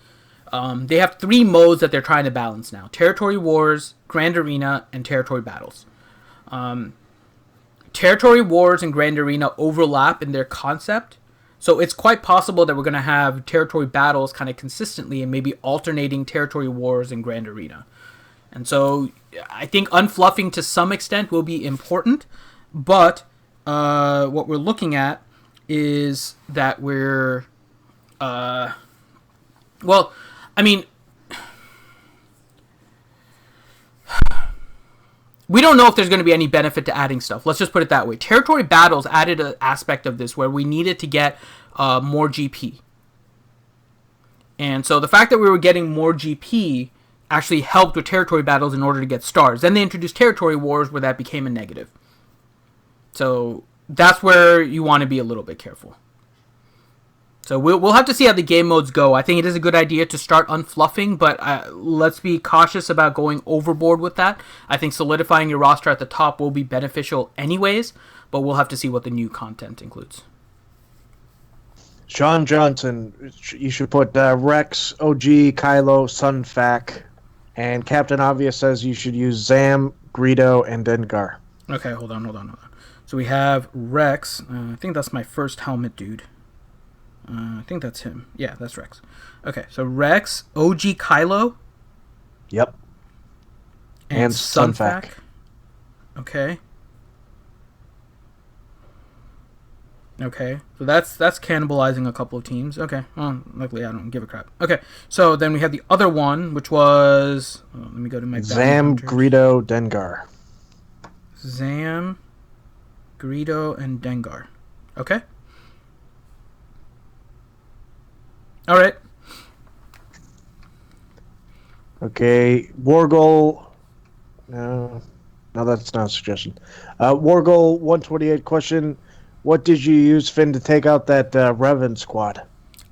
They have 3 modes that they're trying to balance now: Territory Wars, Grand Arena, and Territory Battles. Territory Wars and Grand Arena overlap in their concept, so it's quite possible that we're going to have Territory Battles kind of consistently and maybe alternating Territory Wars and Grand Arena. And so I think unfluffing to some extent will be important, but what we're looking at is that we're... well, I mean... we don't know if there's going to be any benefit to adding stuff. Let's just put it that way. Territory Battles added an aspect of this where we needed to get more GP. And so the fact that we were getting more GP actually helped with Territory Battles in order to get stars. Then they introduced Territory Wars where that became a negative. So that's where you want to be a little bit careful. So we'll have to see how the game modes go. I think it is a good idea to start unfluffing, but let's be cautious about going overboard with that. I think solidifying your roster at the top will be beneficial anyways, but we'll have to see what the new content includes. Sean Johnson, you should put Rex, OG, Kylo, Sunfac, and Captain Obvious says you should use Zam, Greedo, and Dengar. Okay, hold on. So we have Rex. I think that's my first helmet dude. I think that's him. Yeah, that's Rex. Okay, so Rex, OG Kylo. Yep. And Sunfac. Okay. Okay, so that's cannibalizing a couple of teams. Okay, well, luckily I don't give a crap. Okay, so then we have the other one, which was... let me go to my... Zam, Greedo, Dengar. Zam, Greedo, and Dengar. Okay. All right. Okay, Wargol. No, that's not a suggestion. Wargol 128 question: what did you use, Finn, to take out that Revan squad?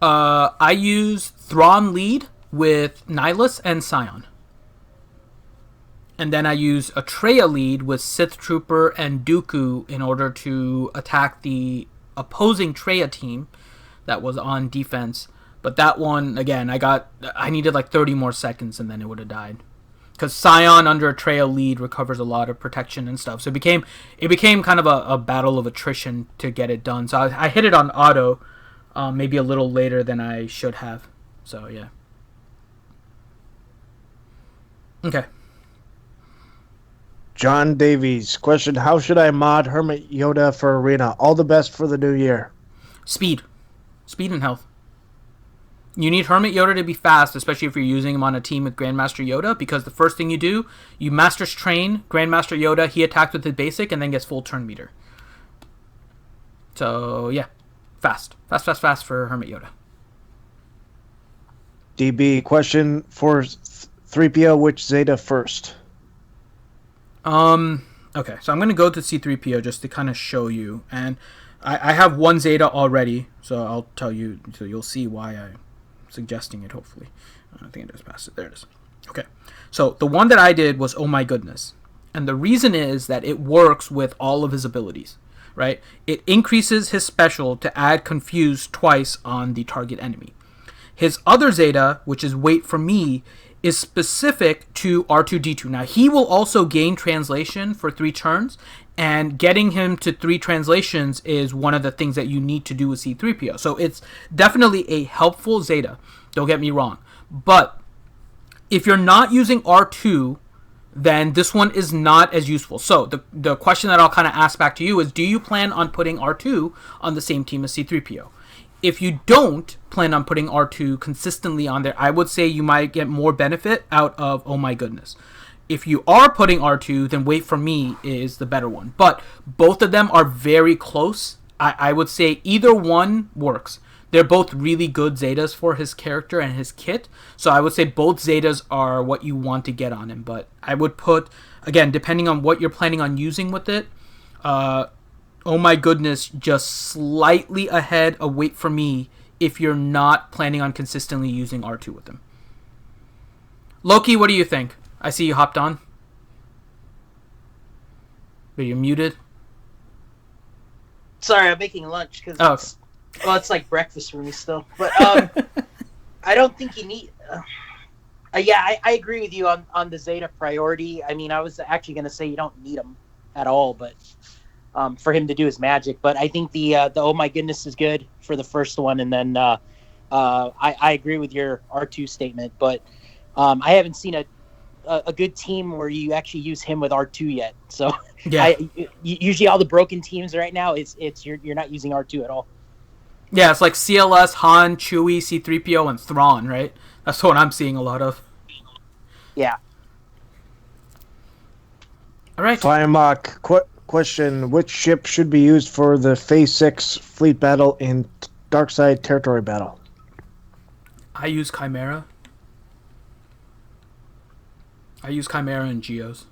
I used Thrawn lead with Nihilus and Scion. And then I used Atreya lead with Sith Trooper and Dooku in order to attack the opposing Treya team that was on defense. But that one, again, I needed like 30 more seconds and then it would have died. Because Scion under Atreya lead recovers a lot of protection and stuff. So it became kind of a battle of attrition to get it done. So I hit it on auto maybe a little later than I should have. So, yeah. Okay. John Davies, question: how should I mod Hermit Yoda for Arena? All the best for the new year. Speed and health. You need Hermit Yoda to be fast, especially if you're using him on a team with Grandmaster Yoda, because the first thing you do, you Master's Train Grandmaster Yoda, he attacks with his basic, and then gets full turn meter. So, yeah. Fast for Hermit Yoda. DB, question for 3PO, which Zeta first? Okay, so I'm going to go to C-3PO just to kind of show you, and I have one Zeta already, so I'll tell you, so you'll see why I'm suggesting it, hopefully. I think I just passed it. There it is. Okay, so the one that I did was Oh My Goodness, and the reason is that it works with all of his abilities, right? It increases his special to add Confuse twice on the target enemy. His other Zeta, which is Wait For Me, is specific to R2-D2. Now, he will also gain translation for 3 turns, and getting him to 3 translations is one of the things that you need to do with C-3PO. So it's definitely a helpful Zeta, don't get me wrong. But if you're not using R2, then this one is not as useful. So the question that I'll kind of ask back to you is, do you plan on putting R2 on the same team as C-3PO? If you don't plan on putting R2 consistently on there, I would say you might get more benefit out of Oh My Goodness. If you are putting R2, then Wait For Me is the better one. But both of them are very close. I would say either one works. They're both really good Zetas for his character and his kit. So I would say both Zetas are what you want to get on him. But I would put, again, depending on what you're planning on using with it, oh my goodness, just slightly ahead of Wait For Me if you're not planning on consistently using R2 with him. Loki, what do you think? I see you hopped on. But you're muted. Sorry, I'm making lunch because it's like breakfast for me still. But I don't think you need. I agree with you on the Zeta priority. I mean, I was actually going to say you don't need him at all, but for him to do his magic. But I think the oh my goodness is good for the first one, and then I agree with your R2 statement. But I haven't seen a good team where you actually use him with R2 yet. So yeah, usually all the broken teams right now, it's you're not using R2 at all. Yeah, it's like CLS, Han, Chewie, C-3PO, and Thrawn, right? That's what I'm seeing a lot of. Yeah. All right. Firemark, question: which ship should be used for the Phase 6 fleet battle in Darkside Territory battle? I use Chimera. I use Chimera and Geos.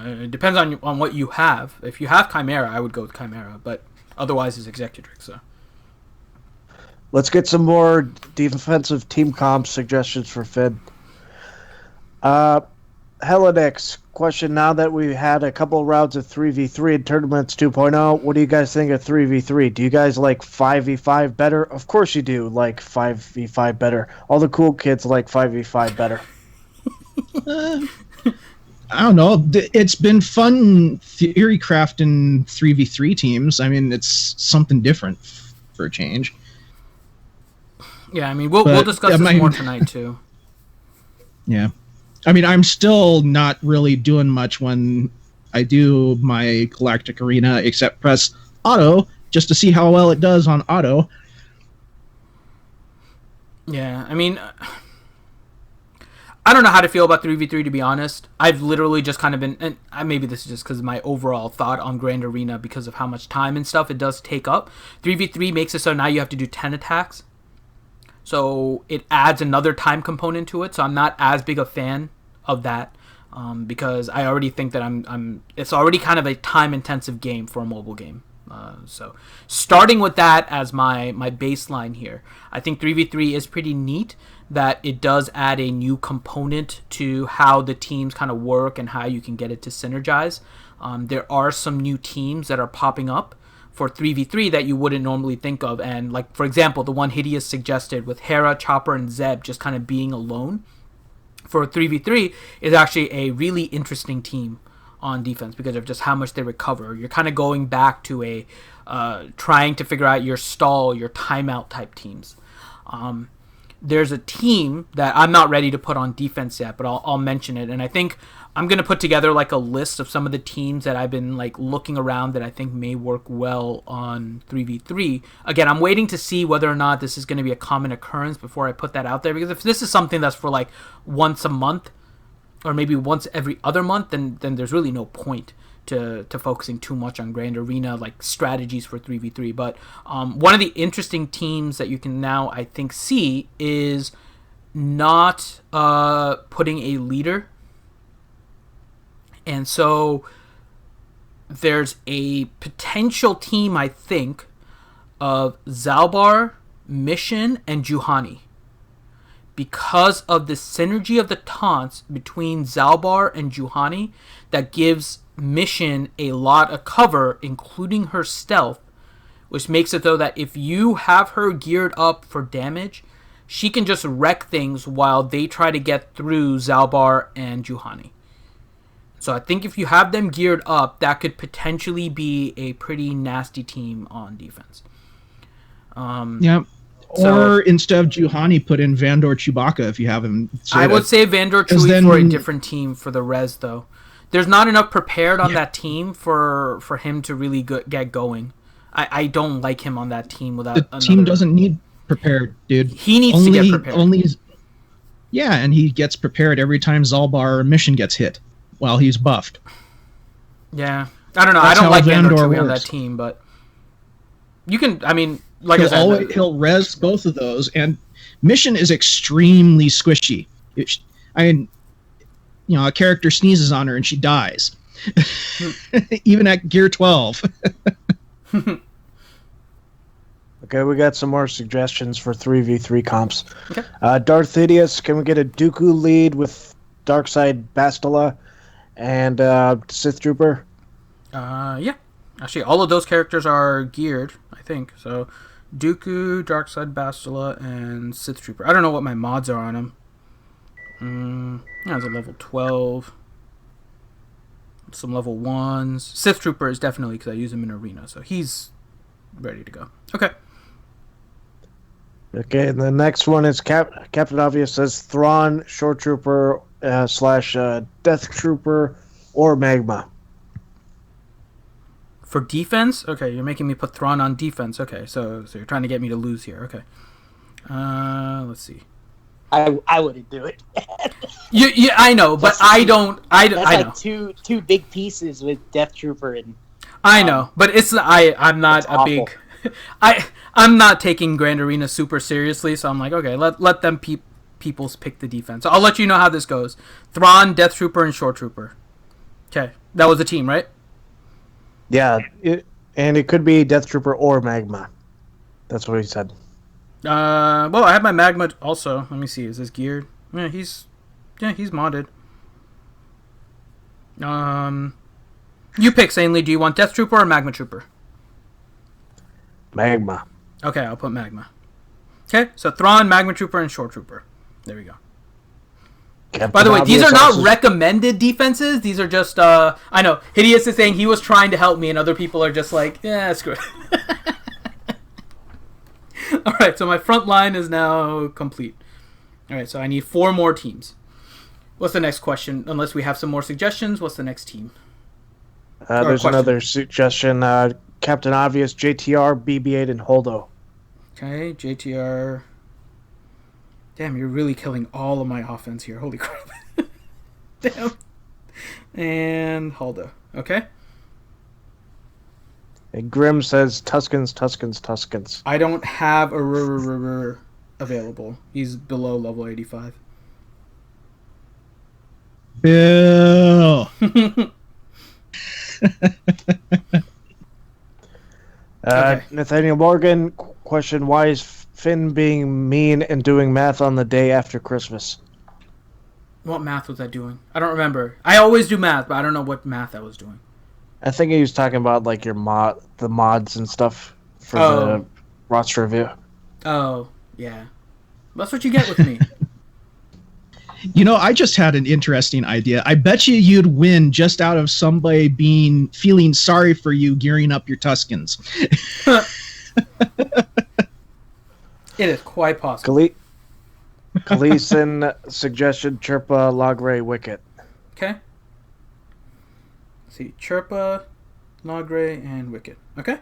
It depends on what you have. If you have Chimera, I would go with Chimera, but otherwise it's Executrix. So let's get some more defensive team comp suggestions for Finn. Hellenex, question: now that we've had a couple of rounds of 3v3 in Tournaments 2.0, what do you guys think of 3v3? Do you guys like 5v5 better? Of course you do like 5v5 better. All the cool kids like 5v5 better. I don't know. It's been fun theory crafting 3v3 teams. I mean, it's something different for a change. Yeah, I mean, we'll discuss this more tonight, too. Yeah. I mean, I'm still not really doing much when I do my Galactic Arena, except press auto just to see how well it does on auto. Yeah, I mean, I don't know how to feel about 3v3, to be honest. I've literally just kind of been, and maybe this is just because of my overall thought on Grand Arena because of how much time and stuff it does take up. 3v3 makes it so now you have to do 10 attacks. So it adds another time component to it. So I'm not as big a fan of that because I already think that it's already kind of a time-intensive game for a mobile game. So starting with that as my baseline here, I think 3v3 is pretty neat that it does add a new component to how the teams kind of work and how you can get it to synergize. There are some new teams that are popping up for 3v3 that you wouldn't normally think of, and like for example the one Hideous suggested with Hera, Chopper, and Zeb just kind of being alone for 3v3 is actually a really interesting team on defense because of just how much they recover. You're kind of going back to a trying to figure out your stall, your timeout type teams. There's a team that I'm not ready to put on defense yet, but I'll mention it. And I think I'm going to put together like a list of some of the teams that I've been like looking around that I think may work well on 3v3. Again, I'm waiting to see whether or not this is going to be a common occurrence before I put that out there. Because if this is something that's for like once a month or maybe once every other month, then there's really no point to focusing too much on Grand Arena like strategies for 3v3. But one of the interesting teams that you can now I think see is not putting a leader, and so there's a potential team I think of Zalbar, Mission, and Juhani because of the synergy of the taunts between Zalbar and Juhani that gives Mission a lot of cover, including her stealth, which makes it though that if you have her geared up for damage, she can just wreck things while they try to get through Zalbar and Juhani. So I think if you have them geared up, that could potentially be a pretty nasty team on defense. Yeah. Or instead of Juhani, put in Vandor Chewbacca if you have him. I would say Vandor Chewie for a different team for the res, though. There's not enough prepared on that team for him to really get going. I don't like him on that team without the team doesn't need prepared, dude. He needs to get prepared. Yeah, and he gets prepared every time Zalbar Mission gets hit while he's buffed. Yeah, I don't know. I That's don't how like Mando Vandor Chewie on that works. team, but you can. I mean, like I said, He'll res both of those, and Mission is extremely squishy. A character sneezes on her and she dies, even at Gear 12. Okay, we got some more suggestions for 3v3 comps. Okay. Darth Sidious, can we get a Dooku lead with Darkside Bastila and Sith Trooper? Yeah. Actually, all of those characters are geared, I think. So, Dooku, Darkside Bastila, and Sith Trooper. I don't know what my mods are on him. That's a level 12. Some level 1s. Sith Trooper is definitely because I use him in Arena, so he's ready to go. Okay. Okay, and the next one is Captain Obvious says Thrawn, Shore Trooper / Death Trooper, or Magma. For defense? Okay, you're making me put Thrawn on defense. Okay, so you're trying to get me to lose here. Okay. Let's see. I wouldn't do it. Yeah, I know, but I don't. That's I like know. two big pieces with Death Trooper and. I know, but I'm not a awful. big. I'm not taking Grand Arena super seriously, so I'm like, okay, let them peoples pick the defense. I'll let you know how this goes. Thrawn, Death Trooper, and Shore Trooper. Okay, that was the team, right? Yeah, and it could be Death Trooper or Magma. That's what he said. Well, I have my Magma also. Let me see. Is this geared? Yeah, he's modded. You pick, Sanely. Do you want Death Trooper or Magma Trooper? Magma. Okay, I'll put Magma. Okay, so Thrawn, Magma Trooper, and Shore Trooper. There we go. Captain By the way, these Obvious are not also- recommended defenses. These are just, I know, Hideous is saying he was trying to help me, and other people are just like, yeah, screw it. Alright, so my front line is now complete. Alright, so I need 4 more teams. What's the next question? Unless we have some more suggestions, what's the next team? There's question. another suggestion. Captain Obvious, JTR, BB-8, and Holdo. Okay, JTR. Damn, you're really killing all of my offense here. Holy crap. Damn. And Holdo. Okay. And Grim says Tuskens. I don't have a available. He's below level 85. Bill. Okay. Nathaniel Morgan, question, why is Finn being mean and doing math on the day after Christmas? What math was I doing? I don't remember. I always do math, but I don't know what math I was doing. I think he was talking about like the mods and stuff for the roster review. Oh, yeah. That's what you get with me. I just had an interesting idea. I bet you'd win just out of somebody feeling sorry for you gearing up your Tuskens. It is quite possible. Gleason suggestion, Chirpa, Logray, Wicket. Okay. Let's see. Chirpa, Logray, and Wicked. Okay.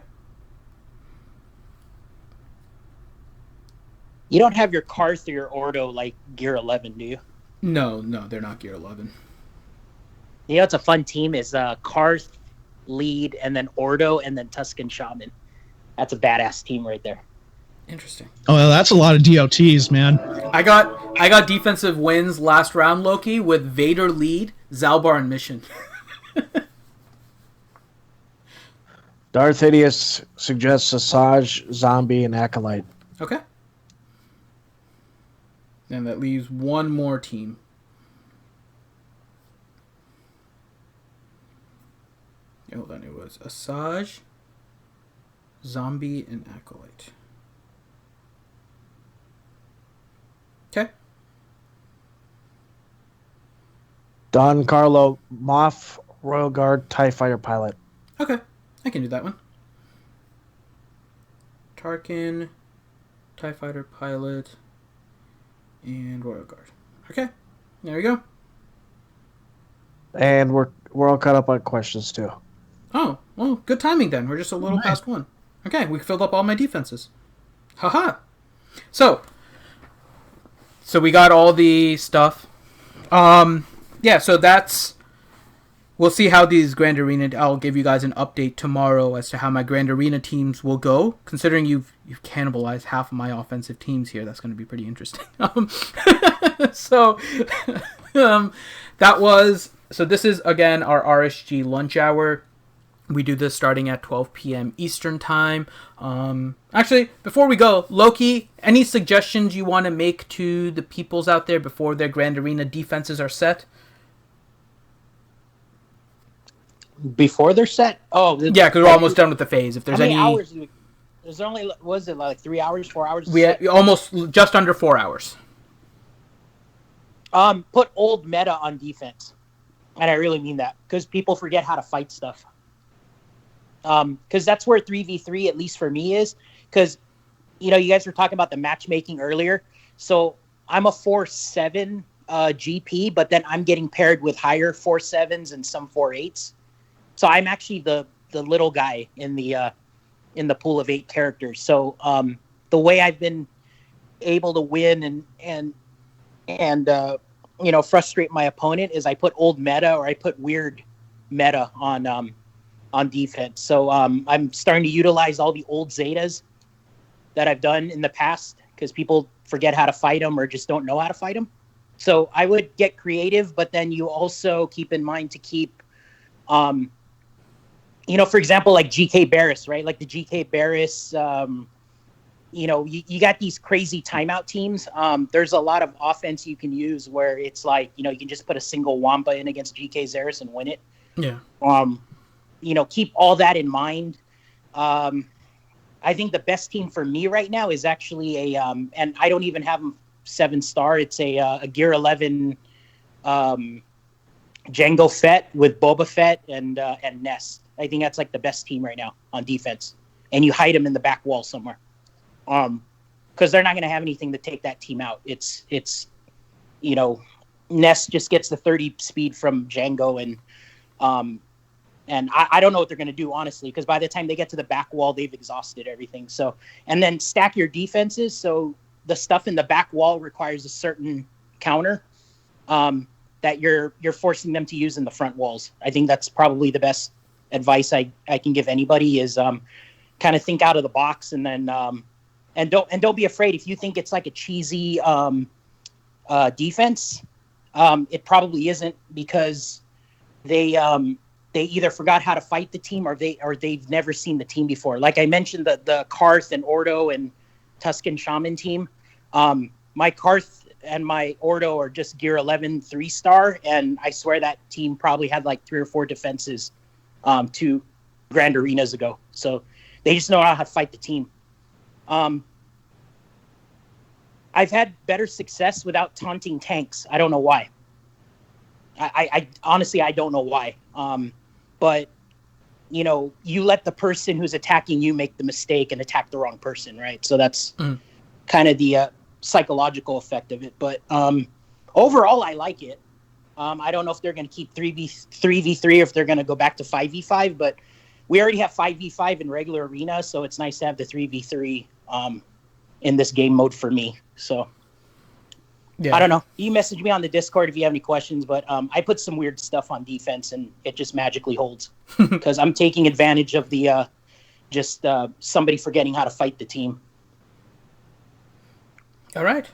You don't have your Karth or your Ordo like Gear 11, do you? No, they're not Gear 11. You know, it's a fun team is Karth, Lead, and then Ordo, and then Tusken Shaman. That's a badass team right there. Interesting. Oh, that's a lot of DOTs, man. I got defensive wins last round, Loki, with Vader Lead, Zalbar, and Mission. Darth Hideous suggests Asajj, Zombie, and Acolyte. Okay. And that leaves one more team. Hold on, it was Asajj, Zombie, and Acolyte. Okay. Don Carlo, Moff, Royal Guard, TIE Fighter Pilot. Okay, I can do that one. Tarkin, TIE Fighter Pilot, and Royal Guard. Okay, there we go. And we're all caught up on questions too. Oh, well, good timing then. We're just a little past 1. Okay, we filled up all my defenses. Haha. So we got all the stuff. Yeah, so that's we'll see how these Grand Arena. I'll give you guys an update tomorrow as to how my Grand Arena teams will go. Considering you've cannibalized half of my offensive teams here, that's going to be pretty interesting. So that was. So this is again our RSG Lunch Hour. We do this starting at 12 p.m. Eastern Time. Actually, before we go, Loki, any suggestions you want to make to the peoples out there before their Grand Arena defenses are set? Before they're set? Oh, yeah, because we're almost done with the phase. If there's how many any hours, there's only, was it like 3 hours, 4 hours? We almost just under 4 hours. Put old meta on defense, and I really mean that because people forget how to fight stuff. Because that's where 3v3, at least for me, is. Because, you guys were talking about the matchmaking earlier. So I'm a 4-7 GP, but then I'm getting paired with higher 4-7s and some 4-8s. So I'm actually the little guy in the pool of 8 characters. So the way I've been able to win and frustrate my opponent is I put old meta or I put weird meta on defense. So I'm starting to utilize all the old Zetas that I've done in the past because people forget how to fight them or just don't know how to fight them. So I would get creative, but then you also keep in mind to keep, for example, like GK Barris, right? Like the GK Barris, you got these crazy timeout teams. There's a lot of offense you can use where it's like, you can just put a single Wampa in against GK Zeris and win it. Yeah. Keep all that in mind. I think the best team for me right now is actually and I don't even have them 7-star. It's a Gear 11 Jango Fett with Boba Fett and Nest. I think that's like the best team right now on defense. And you hide them in the back wall somewhere. Because they're not going to have anything to take that team out. It's Nest just gets the 30 speed from Jango and I don't know what they're going to do, honestly, because by the time they get to the back wall, they've exhausted everything. So, and then stack your defenses. So the stuff in the back wall requires a certain counter that you're forcing them to use in the front walls. I think that's probably the best advice I can give anybody is kind of think out of the box and then and don't be afraid if you think it's like a cheesy defense. It probably isn't because they either forgot how to fight the team or they've never seen the team before. Like I mentioned, the Karth and Ordo and Tuscan Shaman team. My Karth and my Ordo are just Gear 11 3-star, and I swear that team probably had like 3 or 4 defenses 2 Grand Arenas ago. So they just know how to fight the team. I've had better success without taunting tanks. I don't know why. I honestly, I don't know why. But, you let the person who's attacking you make the mistake and attack the wrong person, right? So that's kind of the psychological effect of it. But overall, I like it. I don't know if they're going to keep 3v3 or if they're going to go back to 5v5, but we already have 5v5 in regular arena, so it's nice to have the 3v3 in this game mode for me. So... yeah. I don't know. You message me on the Discord if you have any questions, but I put some weird stuff on defense and it just magically holds because I'm taking advantage of the somebody forgetting how to fight the team. All right.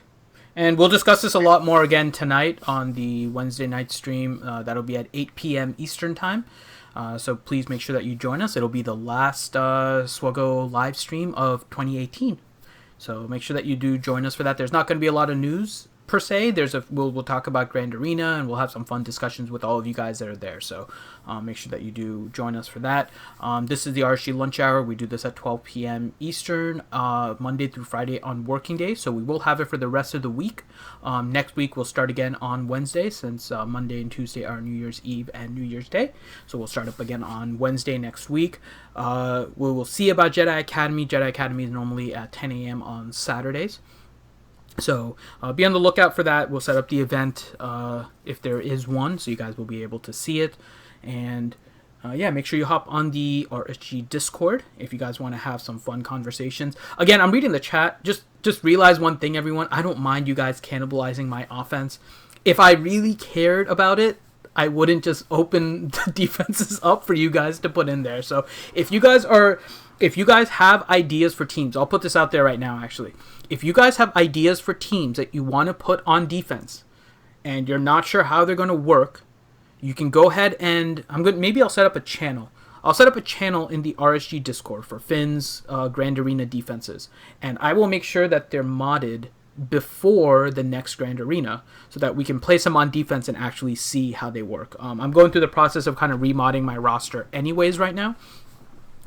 And we'll discuss this a lot more again tonight on the Wednesday night stream. That'll be at 8 p.m. Eastern Time. So please make sure that you join us. It'll be the last Swuggo live stream of 2018. So make sure that you do join us for that. There's not going to be a lot of news per se. We'll talk about Grand Arena and we'll have some fun discussions with all of you guys that are there. So make sure that you do join us for that. This is the RSG Lunch Hour. We do this at 12 p.m. Eastern, Monday through Friday on working days. So we will have it for the rest of the week. Next week we'll start again on Wednesday since Monday and Tuesday are New Year's Eve and New Year's Day. So we'll start up again on Wednesday next week. We will see about Jedi Academy. Jedi Academy is normally at 10 a.m. on Saturdays. So be on the lookout for that. We'll set up the event if there is one, so you guys will be able to see it. And make sure you hop on the RSG Discord if you guys want to have some fun conversations. Again, I'm reading the chat. Just realize one thing, everyone. I don't mind you guys cannibalizing my offense. If I really cared about it, I wouldn't just open the defenses up for you guys to put in there. So if you guys have ideas for teams, I'll put this out there right now, actually. If you guys have ideas for teams that you want to put on defense and you're not sure how they're going to work, you can go ahead and maybe I'll set up a channel. I'll set up a channel in the RSG Discord for Finn's Grand Arena defenses, and I will make sure that they're modded before the next Grand Arena so that we can place them on defense and actually see how they work. I'm going through the process of kind of remodding my roster anyways right now.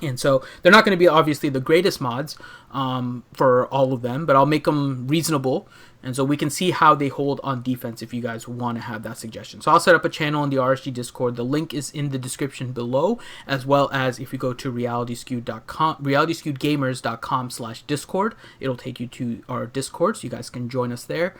And so they're not going to be obviously the greatest mods for all of them, but I'll make them reasonable. And so we can see how they hold on defense if you guys want to have that suggestion. So I'll set up a channel in the RSG Discord. The link is in the description below, as well as if you go to realityskew.gamers.com/discord, it'll take you to our Discord, so you guys can join us there.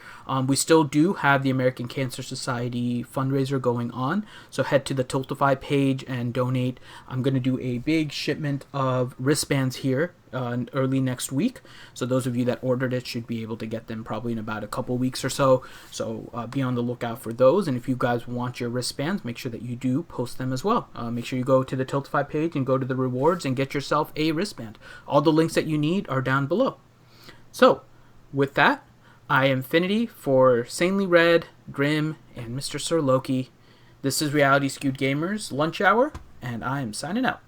We still do have the American Cancer Society fundraiser going on, so head to the Tiltify page and donate. I'm going to do a big shipment of wristbands here early next week, so those of you that ordered it should be able to get them probably in about a couple weeks or so. Be on the lookout for those, and if you guys want your wristbands, make sure that you do post them as well. Make sure you go to the Tiltify page and go to the rewards and get yourself a wristband. All the links that you need are down below. So with that, I am Finity for Sanely Red, Grim, and Mr. Sir Loki. This is Reality Skewed Gamers Lunch Hour, and I am signing out.